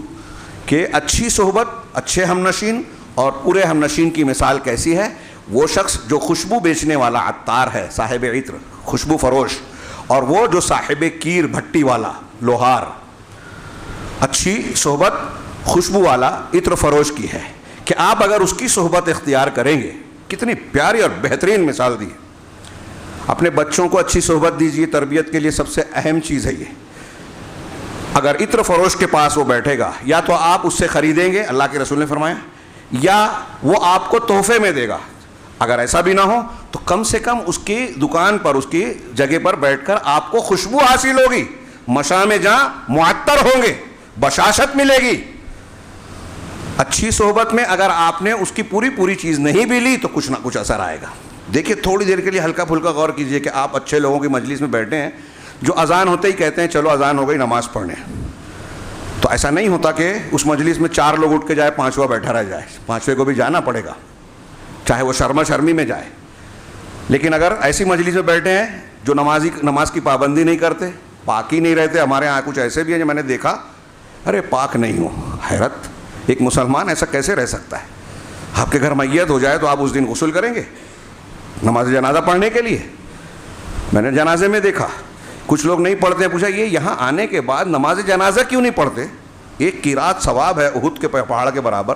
کہ اچھی صحبت، اچھے ہمنشین اور برے ہمنشین کی مثال کیسی ہے؟ وہ شخص جو خوشبو بیچنے والا عطار ہے، صاحب عطر، خوشبو فروش، اور وہ جو صاحب کیر، بھٹی والا، لوہار۔ اچھی صحبت خوشبو والا عطر فروش کی ہے کہ آپ اگر اس کی صحبت اختیار کریں گے، کتنی پیاری اور بہترین مثال دی ہے۔ اپنے بچوں کو اچھی صحبت دیجیے، تربیت کے لیے سب سے اہم چیز ہے یہ۔ اگر عطر فروش کے پاس وہ بیٹھے گا، یا تو آپ اس سے خریدیں گے، اللہ کے رسول نے فرمایا، یا وہ آپ کو تحفے میں دے گا۔ اگر ایسا بھی نہ ہو تو کم سے کم اس کی دکان پر، اس کی جگہ پر بیٹھ کر آپ کو خوشبو حاصل ہوگی، مشام جہاں معطر ہوں گے، بشاشت ملے گی۔ اچھی صحبت میں اگر آپ نے اس کی پوری چیز نہیں بھی لی تو کچھ نہ کچھ اثر آئے گا۔ دیکھیے تھوڑی دیر کے لیے ہلکا پھلکا غور کیجئے کہ آپ اچھے لوگوں کی مجلس میں بیٹھے ہیں جو اذان ہوتے ہی کہتے ہیں چلو اذان ہو گئی نماز پڑھنے، تو ایسا نہیں ہوتا کہ اس مجلس میں 4 لوگ اٹھ کے جائے، 5واں بیٹھا رہ جائے، 5ویں کو بھی جانا پڑے گا، چاہے وہ شرما شرمی میں جائے۔ لیکن اگر ایسی مجلس میں بیٹھے ہیں جو نماز کی پابندی نہیں کرتے، پاک ہی نہیں رہتے. ہمارے یہاں کچھ ایسے بھی ہیں جو میں نے دیکھا, ارے پاک نہیں ہوں. حیرت, ایک مسلمان ایسا کیسے رہ سکتا ہے؟ آپ کے گھر میت ہو جائے تو آپ اس دن غسل کریں گے نماز جنازہ پڑھنے کے لیے؟ میں نے جنازے میں دیکھا کچھ لوگ نہیں پڑھتے. پوچھا یہ یہاں آنے کے بعد نماز جنازہ کیوں نہیں پڑھتے؟ ایک قرات ثواب ہے احد کے پہاڑ کے برابر.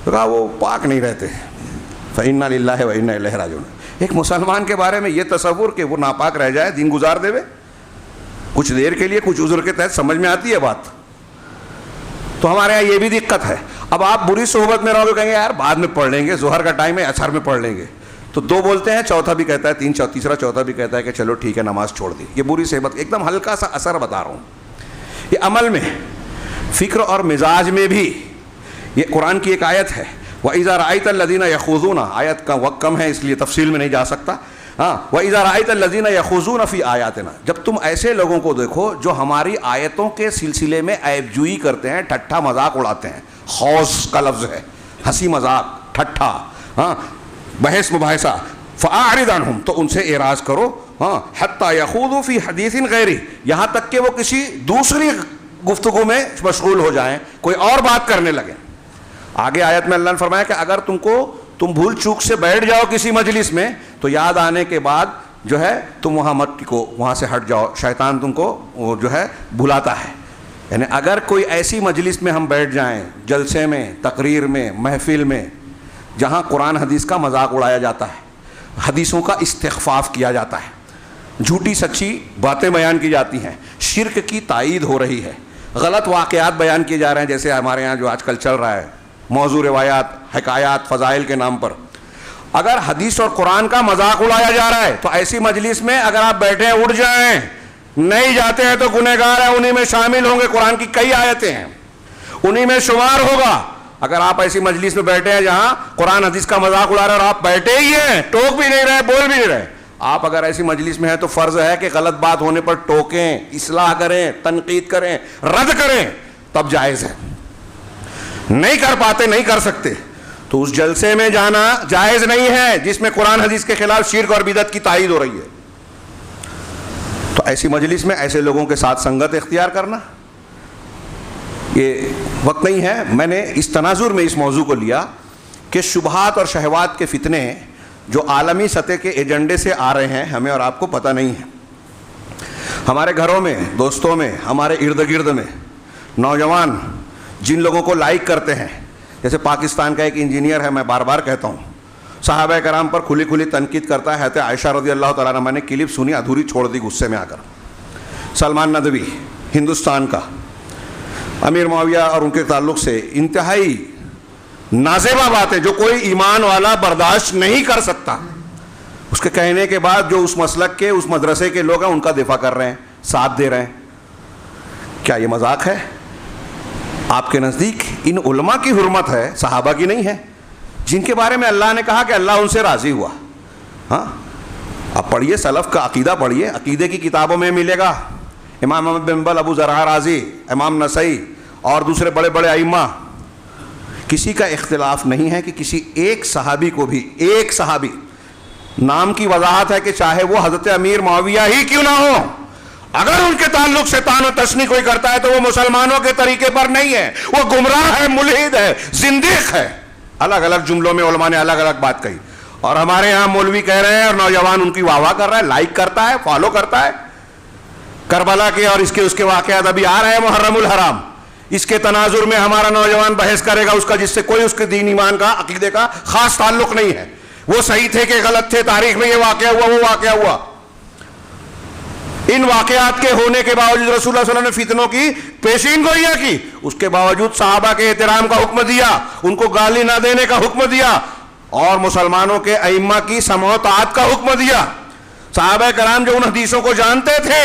تو کہا وہ پاک نہیں رہتے. فإنا للہ وإنا الیہ راجعون. ایک مسلمان کے بارے میں یہ تصور کہ وہ ناپاک رہ جائے, دین گزار دے وے کچھ دیر کے لیے, کچھ عذر کے تحت, سمجھ میں آتی ہے بات. تو ہمارے یہاں یہ بھی دقت ہے. اب آپ بری صحبت میں رہو گے, کہیں گے یار بعد میں پڑھ لیں گے, ظہر کا ٹائم ہے عصر میں پڑھ لیں گے. تو دو بولتے ہیں, چوتھا بھی کہتا ہے, تیسرا چوتھا بھی کہتا ہے کہ چلو ٹھیک ہے نماز چھوڑ دی. یہ بری صحبت, ایک دم ہلکا سا اثر بتا رہا ہوں. یہ عمل میں, فکر اور مزاج میں بھی. یہ قرآن کی ایک آیت ہے, وَإِذَا رَأَيْتَ الَّذِينَ يَخُوضُونَ, آیت کا وقت کم ہے اس لیے تفصیل میں نہیں جا سکتا. ہاں, وَإِذَا رَأَيْتَ الَّذِينَ يَخُوضُونَ فِي آيَاتِنَا, جب تم ایسے لوگوں کو دیکھو جو ہماری آیتوں کے سلسلے میں عیب جوئی کرتے ہیں, ٹھٹھا مذاق اڑاتے ہیں. خوض کا لفظ ہے, ہنسی مذاق, ٹھٹھا, ہاں, بحث مباحثہ. فَأَعْرِضْ عَنْهُمْ, تو ان سے اعراض کرو. ہاں, حَتَّى يَخُوضُوا فِي حَدِيثٍ غَيْرِهِ, یہاں تک کہ وہ کسی دوسری گفتگو میں مشغول ہو جائیں, کوئی اور بات کرنے لگیں. آگے آیت میں اللہ نے فرمایا کہ اگر تم بھول چوک سے بیٹھ جاؤ کسی مجلس میں تو یاد آنے کے بعد جو ہے تم وہاں مت ٹکو, وہاں سے ہٹ جاؤ, شیطان تم کو جو ہے بھلاتا ہے. یعنی اگر کوئی ایسی مجلس میں ہم بیٹھ جائیں, جلسے میں, تقریر میں, محفل میں, جہاں قرآن حدیث کا مذاق اڑایا جاتا ہے, حدیثوں کا استخفاف کیا جاتا ہے, جھوٹی سچی باتیں بیان کی جاتی ہیں, شرک کی تائید ہو رہی ہے, غلط واقعات بیان کیے جا رہے ہیں, جیسے ہمارے یہاں جو آج کل چل رہا ہے, موضوع روایات, حکایات, فضائل کے نام پر, اگر حدیث اور قرآن کا مذاق اڑایا جا رہا ہے تو ایسی مجلس میں اگر آپ بیٹھے ہیں اٹھ جائیں. نہیں جاتے ہیں تو گنہگار ہیں, انہی میں شامل ہوں گے. قرآن کی کئی آیتیں ہیں, انہی میں شمار ہوگا. اگر آپ ایسی مجلس میں بیٹھے ہیں جہاں قرآن حدیث کا مذاق اڑا رہے ہیں اور آپ بیٹھے ہی ہیں, ٹوک بھی نہیں رہے, بول بھی نہیں رہے, آپ اگر ایسی مجلس میں ہیں تو فرض ہے کہ غلط بات ہونے پر ٹوکیں, اصلاح کریں, تنقید کریں, رد کریں, تب جائز ہے. نہیں کر پاتے, نہیں کر سکتے, تو اس جلسے میں جانا جائز نہیں ہے جس میں قرآن حدیث کے خلاف شرک اور بدعت کی تائید ہو رہی ہے. تو ایسی مجلس میں ایسے لوگوں کے ساتھ سنگت اختیار کرنا یہ وقت نہیں ہے. میں نے اس تناظر میں اس موضوع کو لیا کہ شبہات اور شہوات کے فتنے جو عالمی سطح کے ایجنڈے سے آ رہے ہیں, ہمیں اور آپ کو پتہ نہیں ہے. ہمارے گھروں میں, دوستوں میں, ہمارے ارد گرد میں نوجوان جن لوگوں کو لائک کرتے ہیں, جیسے پاکستان کا ایک انجینئر ہے, میں بار بار کہتا ہوں, صحابہ کرام پر کھلی کھلی تنقید کرتا ہے. حضرت عائشہ رضی اللہ تعالیٰ عنہ, میں نے کلپ سنی, ادھوری چھوڑ دی غصے میں آ کر. سلمان ندوی ہندوستان کا, امیر معاویہ اور ان کے تعلق سے انتہائی نازیبہ باتیں جو کوئی ایمان والا برداشت نہیں کر سکتا. اس کے کہنے کے بعد جو اس مسلک کے, اس مدرسے کے لوگ ہیں ان کا دفاع کر رہے ہیں, ساتھ دے رہے ہیں. کیا یہ مذاق ہے؟ آپ کے نزدیک ان علماء کی حرمت ہے, صحابہ کی نہیں ہے, جن کے بارے میں اللہ نے کہا کہ اللہ ان سے راضی ہوا. ہاں, اب پڑھیے, سلف کا عقیدہ پڑھیے, عقیدے کی کتابوں میں ملے گا. امام احمد بن حنبل, ابو زرع رازی, امام نسائی اور دوسرے بڑے بڑے ائمہ, کسی کا اختلاف نہیں ہے کہ کسی ایک صحابی کو بھی, ایک صحابی نام کی وضاحت ہے کہ چاہے وہ حضرت امیر معاویہ ہی کیوں نہ ہو, اگر ان کے تعلق سے طعن و تشنیع کوئی کرتا ہے تو وہ مسلمانوں کے طریقے پر نہیں ہے, وہ گمراہ ہے, ملحد ہے, زندیق ہے. الگ الگ جملوں میں علماء نے الگ الگ بات کہی, اور ہمارے ہاں مولوی کہہ رہے ہیں اور نوجوان ان کی واہ واہ کر رہا ہے, لائک کرتا ہے, فالو کرتا ہے. کربلا کے اور اس کے واقعات ابھی آ رہے ہیں, محرم الحرام, اس کے تناظر میں ہمارا نوجوان بحث کرے گا اس کا, جس سے کوئی اس کے دین ایمان کا, عقیدے کا خاص تعلق نہیں ہے. وہ صحیح تھے کہ غلط تھے, تاریخ میں یہ واقعہ ہوا, وہ واقعہ ہوا. ان واقعات کے ہونے کے باوجود رسول اللہ صلی اللہ علیہ وسلم نے فتنوں کی پیشین گوئیاں کی, اس کے باوجود صحابہ کے احترام کا حکم دیا, ان کو گالی نہ دینے کا حکم دیا, اور مسلمانوں کے ائمہ کی سمع و طاعت کا حکم دیا. صحابہ کرام جو ان حدیثوں کو جانتے تھے,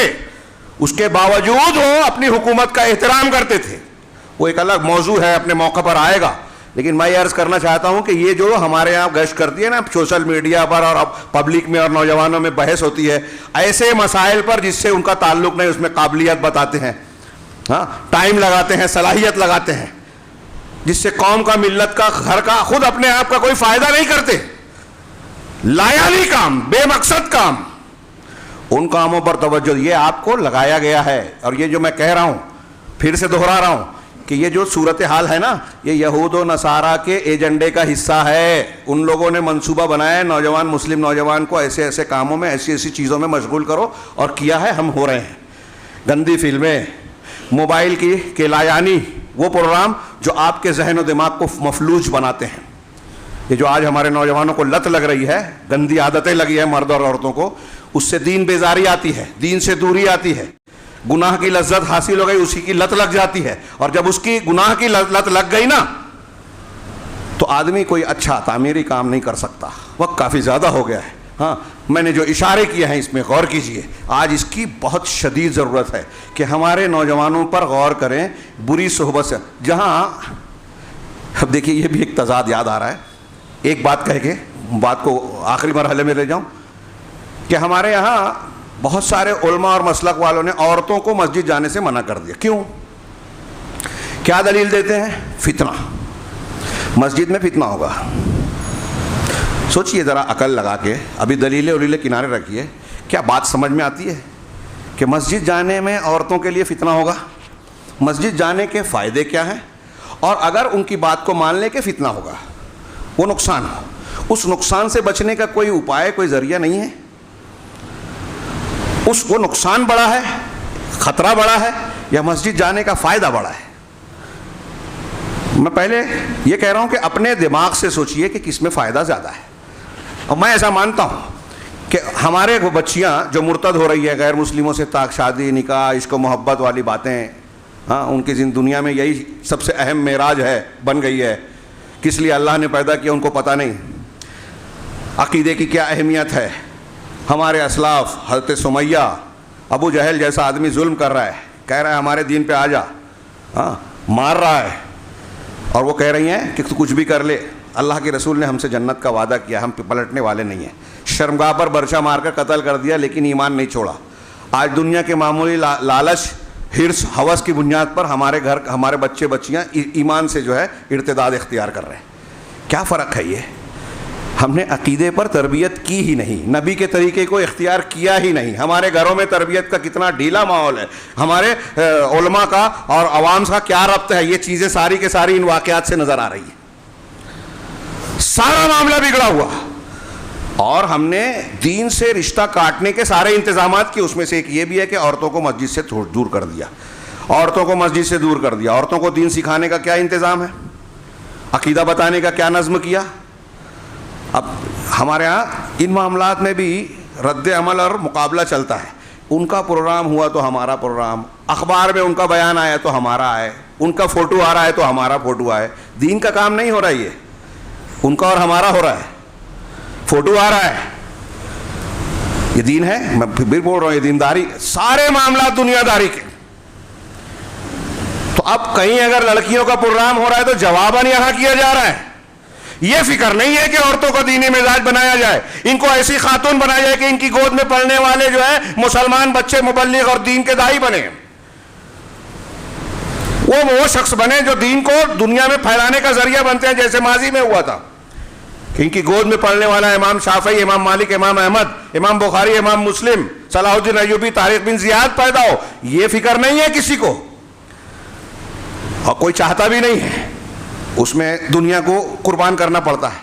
اس کے باوجود وہ اپنی حکومت کا احترام کرتے تھے. وہ ایک الگ موضوع ہے, اپنے موقع پر آئے گا. لیکن میں یہ عرض کرنا چاہتا ہوں کہ یہ جو ہمارے یہاں گشت کرتی ہے نا سوشل میڈیا پر اور پبلک میں اور نوجوانوں میں بحث ہوتی ہے ایسے مسائل پر جس سے ان کا تعلق نہیں, اس میں قابلیت بتاتے ہیں, ہاں, ٹائم لگاتے ہیں, صلاحیت لگاتے ہیں, جس سے قوم کا, ملت کا, گھر کا, خود اپنے آپ کا کوئی فائدہ نہیں کرتے. لایانی کام, بے مقصد کام. ان کاموں پر توجہ. یہ آپ کو لگایا گیا ہے. اور یہ جو میں کہہ رہا ہوں, پھر سے دہرا رہا ہوں کہ یہ جو صورتحال ہے نا, یہ یہود و نصارہ کے ایجنڈے کا حصہ ہے. ان لوگوں نے منصوبہ بنایا ہے نوجوان, مسلم نوجوان کو ایسے ایسے کاموں میں, ایسی ایسی چیزوں میں مشغول کرو, اور کیا ہے, ہم ہو رہے ہیں. گندی فلمیں, موبائل کی کیلایانی, وہ پروگرام جو آپ کے ذہن و دماغ کو مفلوج بناتے ہیں. یہ جو آج ہمارے نوجوانوں کو لت لگ رہی ہے, گندی عادتیں لگی ہیں مرد اور عورتوں کو, اس سے دین بیزاری آتی ہے, دین سے دوری آتی ہے. گناہ کی لذت حاصل ہو گئی, اسی کی لت لگ جاتی ہے. اور جب اس کی گناہ کی لت لگ گئی نا, تو آدمی کوئی اچھا تعمیری کام نہیں کر سکتا. وقت کافی زیادہ ہو گیا ہے. ہاں, میں نے جو اشارے کیے ہیں اس میں غور کیجئے. آج اس کی بہت شدید ضرورت ہے کہ ہمارے نوجوانوں پر غور کریں. بری صحبت سے, جہاں اب دیکھیے یہ بھی ایک تضاد یاد آ رہا ہے. ایک بات کہہ کے بات کو آخری مرحلے میں لے جاؤں کہ ہمارے یہاں بہت سارے علماء اور مسلک والوں نے عورتوں کو مسجد جانے سے منع کر دیا. کیوں؟ کیا دلیل دیتے ہیں؟ فتنہ, مسجد میں فتنہ ہوگا. سوچئے ذرا عقل لگا کے, ابھی دلیلیں ولیلیں کنارے رکھیے, کیا بات سمجھ میں آتی ہے کہ مسجد جانے میں عورتوں کے لیے فتنہ ہوگا؟ مسجد جانے کے فائدے کیا ہیں؟ اور اگر ان کی بات کو مان لیں کہ فتنہ ہوگا, وہ نقصان ہو, اس نقصان سے بچنے کا کوئی اپائے, کوئی ذریعہ نہیں ہے؟ وہ نقصان بڑا ہے, خطرہ بڑا ہے, یا مسجد جانے کا فائدہ بڑا ہے؟ میں پہلے یہ کہہ رہا ہوں کہ اپنے دماغ سے سوچئے کہ کس میں فائدہ زیادہ ہے. اور میں ایسا مانتا ہوں کہ ہمارے بچیاں جو مرتد ہو رہی ہے, غیر مسلموں سے طاق شادی, نکاح, عشق و محبت والی باتیں, ہاں, ان کی دنیا میں یہی سب سے اہم معراج ہے, بن گئی ہے. کس لیے اللہ نے پیدا کیا ان کو پتہ نہیں. عقیدے کی کیا اہمیت ہے. ہمارے اسلاف, حضرت سمیہ, ابو جہل جیسا آدمی ظلم کر رہا ہے, کہہ رہا ہے ہمارے دین پہ آ جا, ہاں, مار رہا ہے, اور وہ کہہ رہی ہیں کہ تو کچھ بھی کر لے, اللہ کے رسول نے ہم سے جنت کا وعدہ کیا, ہم پلٹنے والے نہیں ہیں. شرمگاہ پر برچہ مار کر قتل کر دیا, لیکن ایمان نہیں چھوڑا. آج دنیا کے معمولی لالچ, حرص, ہوس کی بنیاد پر ہمارے گھر, ہمارے بچے بچیاں ایمان سے جو ہے ارتداد اختیار کر رہے ہیں. کیا فرق ہے یہ؟ ہم نے عقیدے پر تربیت کی ہی نہیں, نبی کے طریقے کو اختیار کیا ہی نہیں. ہمارے گھروں میں تربیت کا کتنا ڈھیلا ماحول ہے, ہمارے علماء کا اور عوام کا کیا ربط ہے, یہ چیزیں ساری کے ساری ان واقعات سے نظر آ رہی ہیں. سارا معاملہ بگڑا ہوا, اور ہم نے دین سے رشتہ کاٹنے کے سارے انتظامات کیے. اس میں سے ایک یہ بھی ہے کہ عورتوں کو مسجد سے دور کر دیا, عورتوں کو مسجد سے دور کر دیا. عورتوں کو دین سکھانے کا کیا انتظام ہے, عقیدہ بتانے کا کیا نظم کیا. اب ہمارے ہاں ان معاملات میں بھی رد عمل اور مقابلہ چلتا ہے. ان کا پروگرام ہوا تو ہمارا پروگرام, اخبار میں ان کا بیان آیا تو ہمارا آئے, ان کا فوٹو آ رہا ہے تو ہمارا فوٹو آئے. دین کا کام نہیں ہو رہا, یہ ان کا اور ہمارا ہو رہا ہے. فوٹو آ رہا ہے, یہ دین ہے؟ میں پھر بول رہا ہوں, یہ دینداری. سارے معاملات دنیا داری کے. تو اب کہیں اگر لڑکیوں کا پروگرام ہو رہا ہے تو جواباً یہاں کیا جا رہا ہے. یہ فکر نہیں ہے کہ عورتوں کو دینی مزاج بنایا جائے, ان کو ایسی خاتون بنایا جائے کہ ان کی گود میں پڑھنے والے جو ہے مسلمان بچے مبلغ اور دین کے داعی بنے. وہ شخص بنے جو دین کو دنیا میں پھیلانے کا ذریعہ بنتے ہیں, جیسے ماضی میں ہوا تھا کہ ان کی گود میں پڑھنے والا امام شافعی, امام مالک, امام احمد, امام بخاری, امام مسلم, صلاح الدین ایوبی, طارق بن زیاد پیدا ہو. یہ فکر نہیں ہے کسی کو, اور کوئی چاہتا بھی نہیں ہے. اس میں دنیا کو قربان کرنا پڑتا ہے.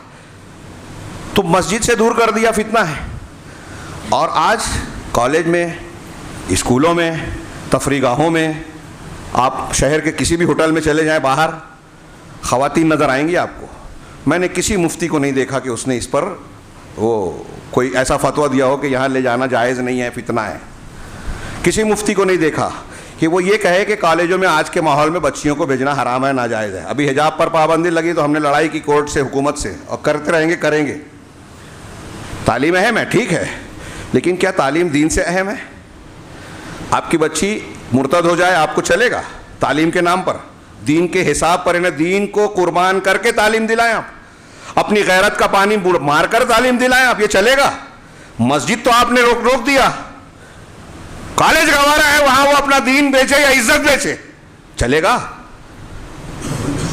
تو مسجد سے دور کر دیا, فتنہ ہے. اور آج کالج میں, اسکولوں میں, تفریح گاہوں میں, آپ شہر کے کسی بھی ہوٹل میں چلے جائیں, باہر خواتین نظر آئیں گی آپ کو. میں نے کسی مفتی کو نہیں دیکھا کہ اس نے اس پر وہ کوئی ایسا فتویٰ دیا ہو کہ یہاں لے جانا جائز نہیں ہے, فتنہ ہے. کسی مفتی کو نہیں دیکھا کہ وہ یہ کہے کہ کالجوں میں آج کے ماحول میں بچیوں کو بھیجنا حرام ہے, ناجائز ہے. ابھی حجاب پر پابندی لگی تو ہم نے لڑائی کی کورٹ سے, حکومت سے, اور کرتے رہیں گے, کریں گے. تعلیم اہم ہے, ٹھیک ہے, لیکن کیا تعلیم دین سے اہم ہے؟ آپ کی بچی مرتد ہو جائے, آپ کو چلے گا تعلیم کے نام پر؟ دین کے حساب پر انہیں دین کو قربان کر کے تعلیم دلائیں آپ, اپنی غیرت کا پانی مار کر تعلیم دلائیں آپ, یہ چلے گا؟ مسجد تو آپ نے روک دیا, کالج گوارا ہے, وہاں وہ اپنا دین بیچے یا عزت بیچے, چلے گا؟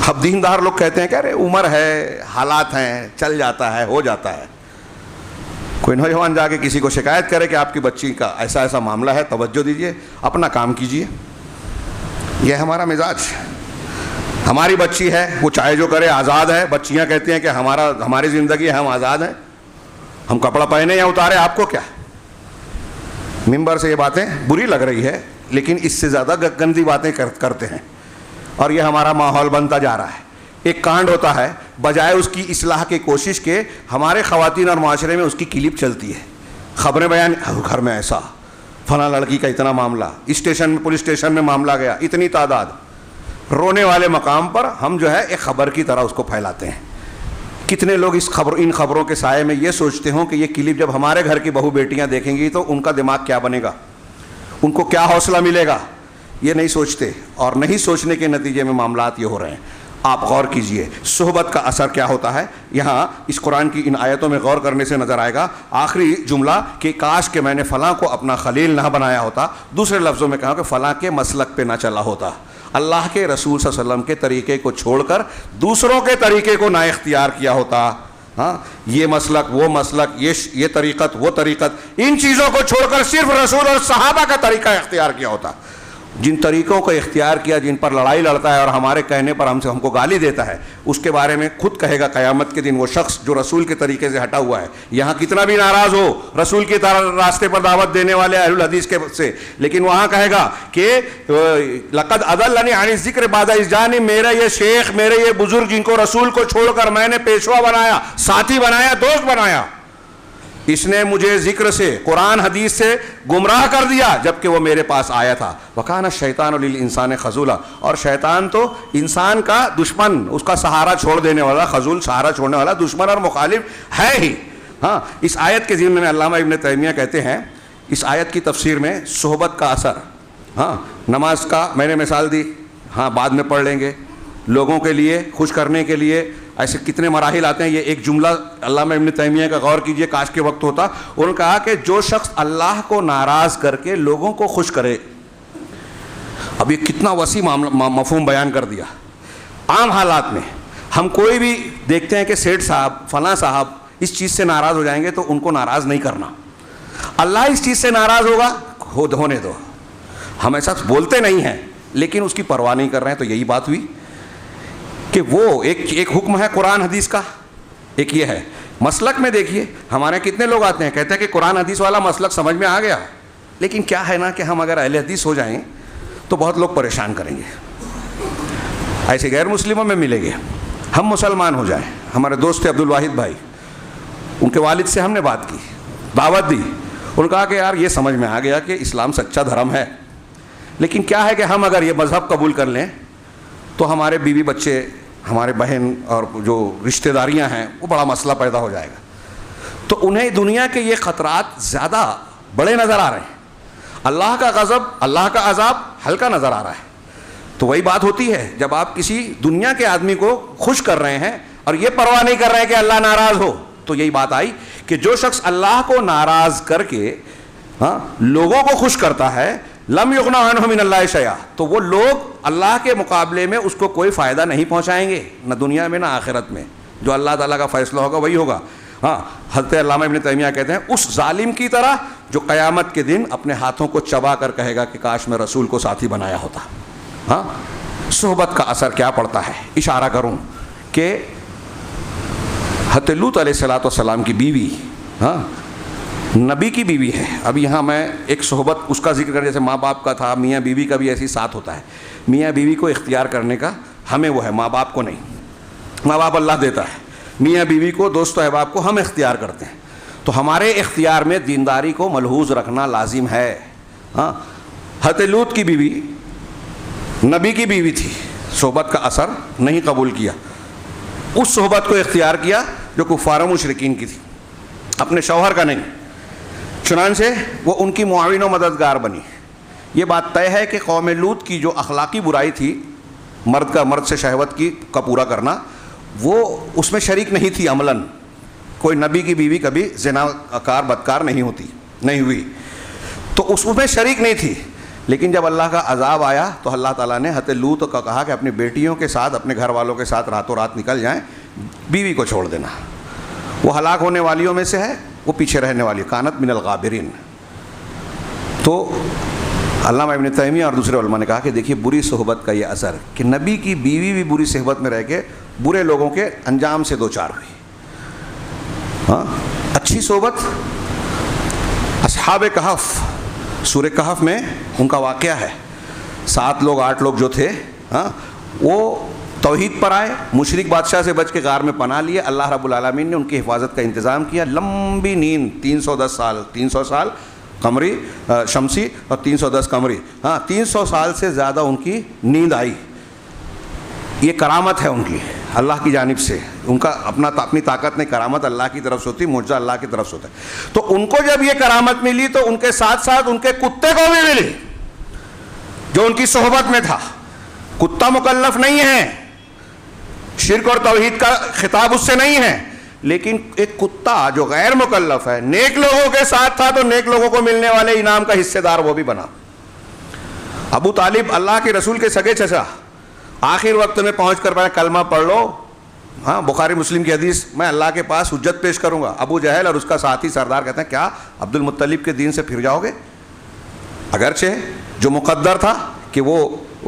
اب دیندار لوگ کہتے ہیں کہ ارے عمر ہے, حالات ہیں, چل جاتا ہے, ہو جاتا ہے. کوئی نوجوان جا کے کسی کو شکایت کرے کہ آپ کی بچی کا ایسا ایسا معاملہ ہے، توجہ دیجیے، اپنا کام کیجیے. یہ ہمارا مزاج. ہماری بچی ہے، وہ چاہے جو کرے، آزاد ہے. بچیاں کہتی ہیں کہ ہماری زندگی ہے، ہم آزاد ہیں، ہم کپڑا پہنے یا اتارے، آپ کو کیا. ممبر سے یہ باتیں بری لگ رہی ہے، لیکن اس سے زیادہ گندی باتیں کرتے ہیں، اور یہ ہمارا ماحول بنتا جا رہا ہے. ایک کانڈ ہوتا ہے، بجائے اس کی اصلاح کی کوشش کے ہمارے خواتین اور معاشرے میں اس کی کلپ چلتی ہے. خبریں بیان، گھر میں ایسا، فلاں لڑکی کا اتنا معاملہ، اسٹیشن میں، پولیس اسٹیشن میں معاملہ گیا، اتنی تعداد. رونے والے مقام پر ہم جو ہے ایک خبر کی طرح اس کو پھیلاتے ہیں. کتنے لوگ ان خبروں کے سائے میں یہ سوچتے ہوں کہ یہ کلپ جب ہمارے گھر کی بہو بیٹیاں دیکھیں گی تو ان کا دماغ کیا بنے گا، ان کو کیا حوصلہ ملے گا. یہ نہیں سوچتے، اور نہیں سوچنے کے نتیجے میں معاملات یہ ہو رہے ہیں. آپ غور کیجئے صحبت کا اثر کیا ہوتا ہے. یہاں اس قرآن کی ان آیتوں میں غور کرنے سے نظر آئے گا آخری جملہ کہ کاش کہ میں نے فلاں کو اپنا خلیل نہ بنایا ہوتا. دوسرے لفظوں میں کہا کہ فلاں کے مسلک پہ نہ چلا ہوتا. اللہ کے رسول صلی اللہ علیہ وسلم کے طریقے کو چھوڑ کر دوسروں کے طریقے کو نہ اختیار کیا ہوتا. ہاں، یہ مسلک، وہ مسلک، یہ طریقت، وہ طریقت، ان چیزوں کو چھوڑ کر صرف رسول اور صحابہ کا طریقہ اختیار کیا ہوتا. جن طریقوں کو اختیار کیا، جن پر لڑائی لڑتا ہے اور ہمارے کہنے پر ہم کو گالی دیتا ہے، اس کے بارے میں خود کہے گا قیامت کے دن وہ شخص جو رسول کے طریقے سے ہٹا ہوا ہے. یہاں کتنا بھی ناراض ہو رسول کے راستے پر دعوت دینے والے اہل الحدیث کے سے، لیکن وہاں کہے گا کہ لقد اضلنی عن الذکر بعد اذ جاءنی، میرا یہ شیخ، میرے یہ بزرگ جن کو رسول کو چھوڑ کر میں نے پیشوا بنایا، ساتھی بنایا، دوست بنایا، اس نے مجھے ذکر سے، قرآن حدیث سے گمراہ کر دیا جبکہ وہ میرے پاس آیا تھا. وَكَانَ الشَّيْطَانُ لِلْإِنسَانِ خَذُولًا، اور شیطان تو انسان کا دشمن، اس کا سہارا چھوڑ دینے والا، خذول سہارا چھوڑنے والا دشمن اور مخالف ہے ہی. ہاں، اس آیت کے ضمن میں علامہ ابن تیمیہ کہتے ہیں، اس آیت کی تفسیر میں صحبت کا اثر، ہاں، نماز کا میں نے مثال دی، ہاں بعد میں پڑھ لیں گے، لوگوں کے لیے خوش کرنے کے لیے ایسے کتنے مراحل آتے ہیں. یہ ایک جملہ علامہ ابن تیمیہ کا غور کیجئے، کاش کے وقت ہوتا. انہوں نے کہا کہ جو شخص اللہ کو ناراض کر کے لوگوں کو خوش کرے. اب یہ کتنا وسیع مفہوم بیان کر دیا. عام حالات میں ہم کوئی بھی دیکھتے ہیں کہ سیٹھ صاحب، فلاں صاحب اس چیز سے ناراض ہو جائیں گے تو ان کو ناراض نہیں کرنا. اللہ اس چیز سے ناراض ہوگا، ہونے دو. ہم ایسا بولتے نہیں ہیں لیکن اس کی پرواہ نہیں کر رہے ہیں. تو یہی بات ہوئی کہ وہ ایک حکم ہے قرآن حدیث کا، ایک یہ ہے. مسلک میں دیکھیے ہمارے کتنے لوگ آتے ہیں کہتے ہیں کہ قرآن حدیث والا مسلک سمجھ میں آ گیا، لیکن کیا ہے نا کہ ہم اگر اہل حدیث ہو جائیں تو بہت لوگ پریشان کریں گے. ایسے غیر مسلموں میں ملیں گے. ہم مسلمان ہو جائیں. ہمارے دوست تھے عبد الواحد بھائی، ان کے والد سے ہم نے بات کی، دعوت دی. انہوں نے کہا کہ یار یہ سمجھ میں آ گیا کہ اسلام سچا دھرم ہے، لیکن کیا ہے کہ ہم اگر یہ مذہب قبول کر لیں تو ہمارے بیوی بچے، ہمارے بہن اور جو رشتہ داریاں ہیں وہ بڑا مسئلہ پیدا ہو جائے گا. تو انہیں دنیا کے یہ خطرات زیادہ بڑے نظر آ رہے ہیں. اللہ کا غضب، اللہ کا عذاب ہلکا نظر آ رہا ہے. تو وہی بات ہوتی ہے جب آپ کسی دنیا کے آدمی کو خوش کر رہے ہیں اور یہ پرواہ نہیں کر رہے ہیں کہ اللہ ناراض ہو. تو یہی بات آئی کہ جو شخص اللہ کو ناراض کر کے لوگوں کو خوش کرتا ہے، لم یغن عنہ من اللہ شیئا، تو وہ لوگ اللہ کے مقابلے میں اس کو کوئی فائدہ نہیں پہنچائیں گے، نہ دنیا میں نہ آخرت میں. جو اللہ تعالیٰ کا فیصلہ ہوگا وہی ہوگا. ہاں، حضرت علامہ ابن تیمیہ کہتے ہیں اس ظالم کی طرح جو قیامت کے دن اپنے ہاتھوں کو چبا کر کہے گا کہ کاش میں رسول کو ساتھی بنایا ہوتا. ہاں، صحبت کا اثر کیا پڑتا ہے. اشارہ کروں کہ حضرت لوط علیہ السلام کی بیوی، ہاں، نبی کی بیوی ہے. اب یہاں میں ایک صحبت اس کا ذکر کر، جیسے ماں باپ کا تھا، میاں بیوی کا بھی ایسی ساتھ ہوتا ہے. میاں بیوی کو اختیار کرنے کا ہمیں وہ ہے، ماں باپ کو نہیں. ماں باپ اللہ دیتا ہے، میاں بیوی کو، دوست و احباب کو ہم اختیار کرتے ہیں. تو ہمارے اختیار میں دینداری کو ملحوظ رکھنا لازم ہے. ہاں، حضرت لوط کی بیوی نبی کی بیوی تھی، صحبت کا اثر نہیں قبول کیا، اس صحبت کو اختیار کیا جو کفار و مشرکین کی تھی، اپنے شوہر کا نہیں. چنانچہ وہ ان کی معاون و مددگار بنی. یہ بات طے ہے کہ قوم لوط کی جو اخلاقی برائی تھی، مرد سے شہوت کا پورا کرنا، وہ اس میں شریک نہیں تھی عملاً. کوئی نبی کی بیوی کبھی زنا کار بدکار نہیں ہوئی، تو اس میں شریک نہیں تھی. لیکن جب اللہ کا عذاب آیا تو اللہ تعالیٰ نے حضرت لوط کو کہا کہ اپنی بیٹیوں کے ساتھ، اپنے گھر والوں کے ساتھ راتوں رات نکل جائیں، بیوی کو چھوڑ دینا. وہ ہلاک ہونے والیوں میں سے ہے. وہ پیچھے رہنے والی, کانت من الغابرین. تو علامہ ابن تیمیہ اور دوسرے علماء نے کہا کہ دیکھیے بری صحبت کا یہ اثر کہ نبی کی بیوی بھی بری صحبت میں رہ کے برے لوگوں کے انجام سے دوچار ہوئی. ہاں, اچھی صحبت, اصحاب کہف, سورہ کہف میں ان کا واقعہ ہے. 7 لوگ 8 لوگ جو تھے, ہاں, وہ توحید پر آئے, مشرک بادشاہ سے بچ کے غار میں پناہ لیے. اللہ رب العالمین نے ان کی حفاظت کا انتظام کیا. لمبی نیند, 310 سال, 300 سال قمری شمسی اور 310 قمری, ہاں 300 سال سے زیادہ ان کی نیند آئی. یہ کرامت ہے ان کی اللہ کی جانب سے. ان کا اپنی طاقت نہیں, کرامت اللہ کی طرف سے ہوتی, معجزہ اللہ کی طرف سے ہوتا ہے. تو ان کو جب یہ کرامت ملی تو ان کے ساتھ ساتھ ان کے کتے کو بھی ملی جو ان کی صحبت میں تھا. کتا مکلف نہیں ہے, شرک اور توحید کا خطاب اس سے نہیں ہے, لیکن ایک کتا جو غیر مکلف ہے نیک لوگوں کے ساتھ تھا تو نیک لوگوں کو ملنے والے انعام کا حصے دار وہ بھی بنا. ابو طالب اللہ کے رسول کے سگے چچا آخر وقت میں پہنچ کر پڑھا کلمہ پڑھ لو. ہاں, بخاری مسلم کی حدیث, میں اللہ کے پاس حجت پیش کروں گا. ابو جہل اور اس کا ساتھی سردار کہتے ہیں کیا عبد المطلب کے دین سے پھر جاؤ گے؟ اگرچہ جو مقدر تھا کہ وہ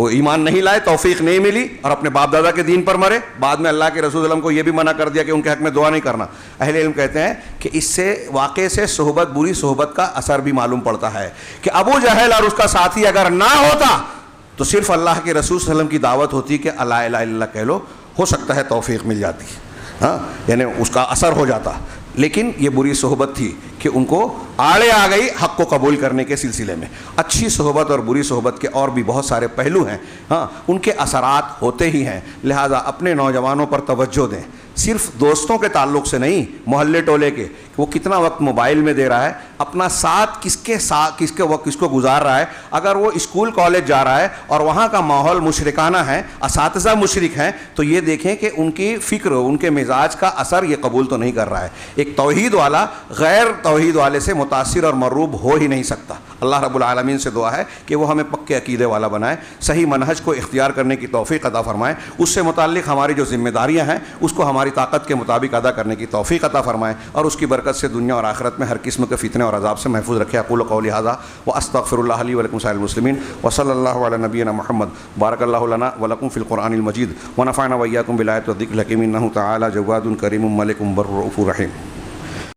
ایمان نہیں لائے, توفیق نہیں ملی اور اپنے باپ دادا کے دین پر مرے. بعد میں اللہ کے رسول صلی اللہ علیہ وسلم کو یہ بھی منع کر دیا کہ ان کے حق میں دعا نہیں کرنا. اہل علم کہتے ہیں کہ اس سے واقعے سے صحبت, بری صحبت کا اثر بھی معلوم پڑتا ہے کہ ابو جہل اور اس کا ساتھی اگر نہ ہوتا تو صرف اللہ کے رسول صلی اللہ علیہ وسلم کی دعوت ہوتی کہ لا الہ الا اللہ کہہ لو, ہو سکتا ہے توفیق مل جاتی, ہاں, یعنی اس کا اثر ہو جاتا. لیکن یہ بری صحبت تھی کہ ان کو آڑے آ گئی حق کو قبول کرنے کے سلسلے میں. اچھی صحبت اور بری صحبت کے اور بھی بہت سارے پہلو ہیں, ہاں, ان کے اثرات ہوتے ہی ہیں. لہٰذا اپنے نوجوانوں پر توجہ دیں, صرف دوستوں کے تعلق سے نہیں, محلے ٹولے کے, وہ کتنا وقت موبائل میں دے رہا ہے, اپنا ساتھ کس کو گزار رہا ہے. اگر وہ اسکول کالج جا رہا ہے اور وہاں کا ماحول مشرکانہ ہے, اساتذہ مشرک ہیں, تو یہ دیکھیں کہ ان کی فکر, ان کے مزاج کا اثر یہ قبول تو نہیں کر رہا ہے. ایک توحید والا غیر توحید والے سے متاثر اور مروب ہو ہی نہیں سکتا. اللہ رب العالمین سے دعا ہے کہ وہ ہمیں پکے عقیدے والا بنائے, صحیح منہج کو اختیار کرنے کی توفیق عطا فرمائے, اس سے متعلق ہماری جو ذمہ داریاں ہیں اس کو ہماری طاقت کے مطابق ادا کرنے کی توفیق عطا فرمائے, اور اس کی برکت سے دنیا اور آخرت میں ہر قسم کے فتنے اور عذاب سے محفوظ رکھے. اقول قولی ھذا واستغفر اللہ لی ولکم سائر المسلمین وصلی اللہ علی نبینا محمد. بارک اللہ لنا ولکم فی القرآن المجید ونفعنا وإیاکم بالآیات والذکر الحکیم. انہ تعالی جواد کریم ملک بر رؤوف رحیم.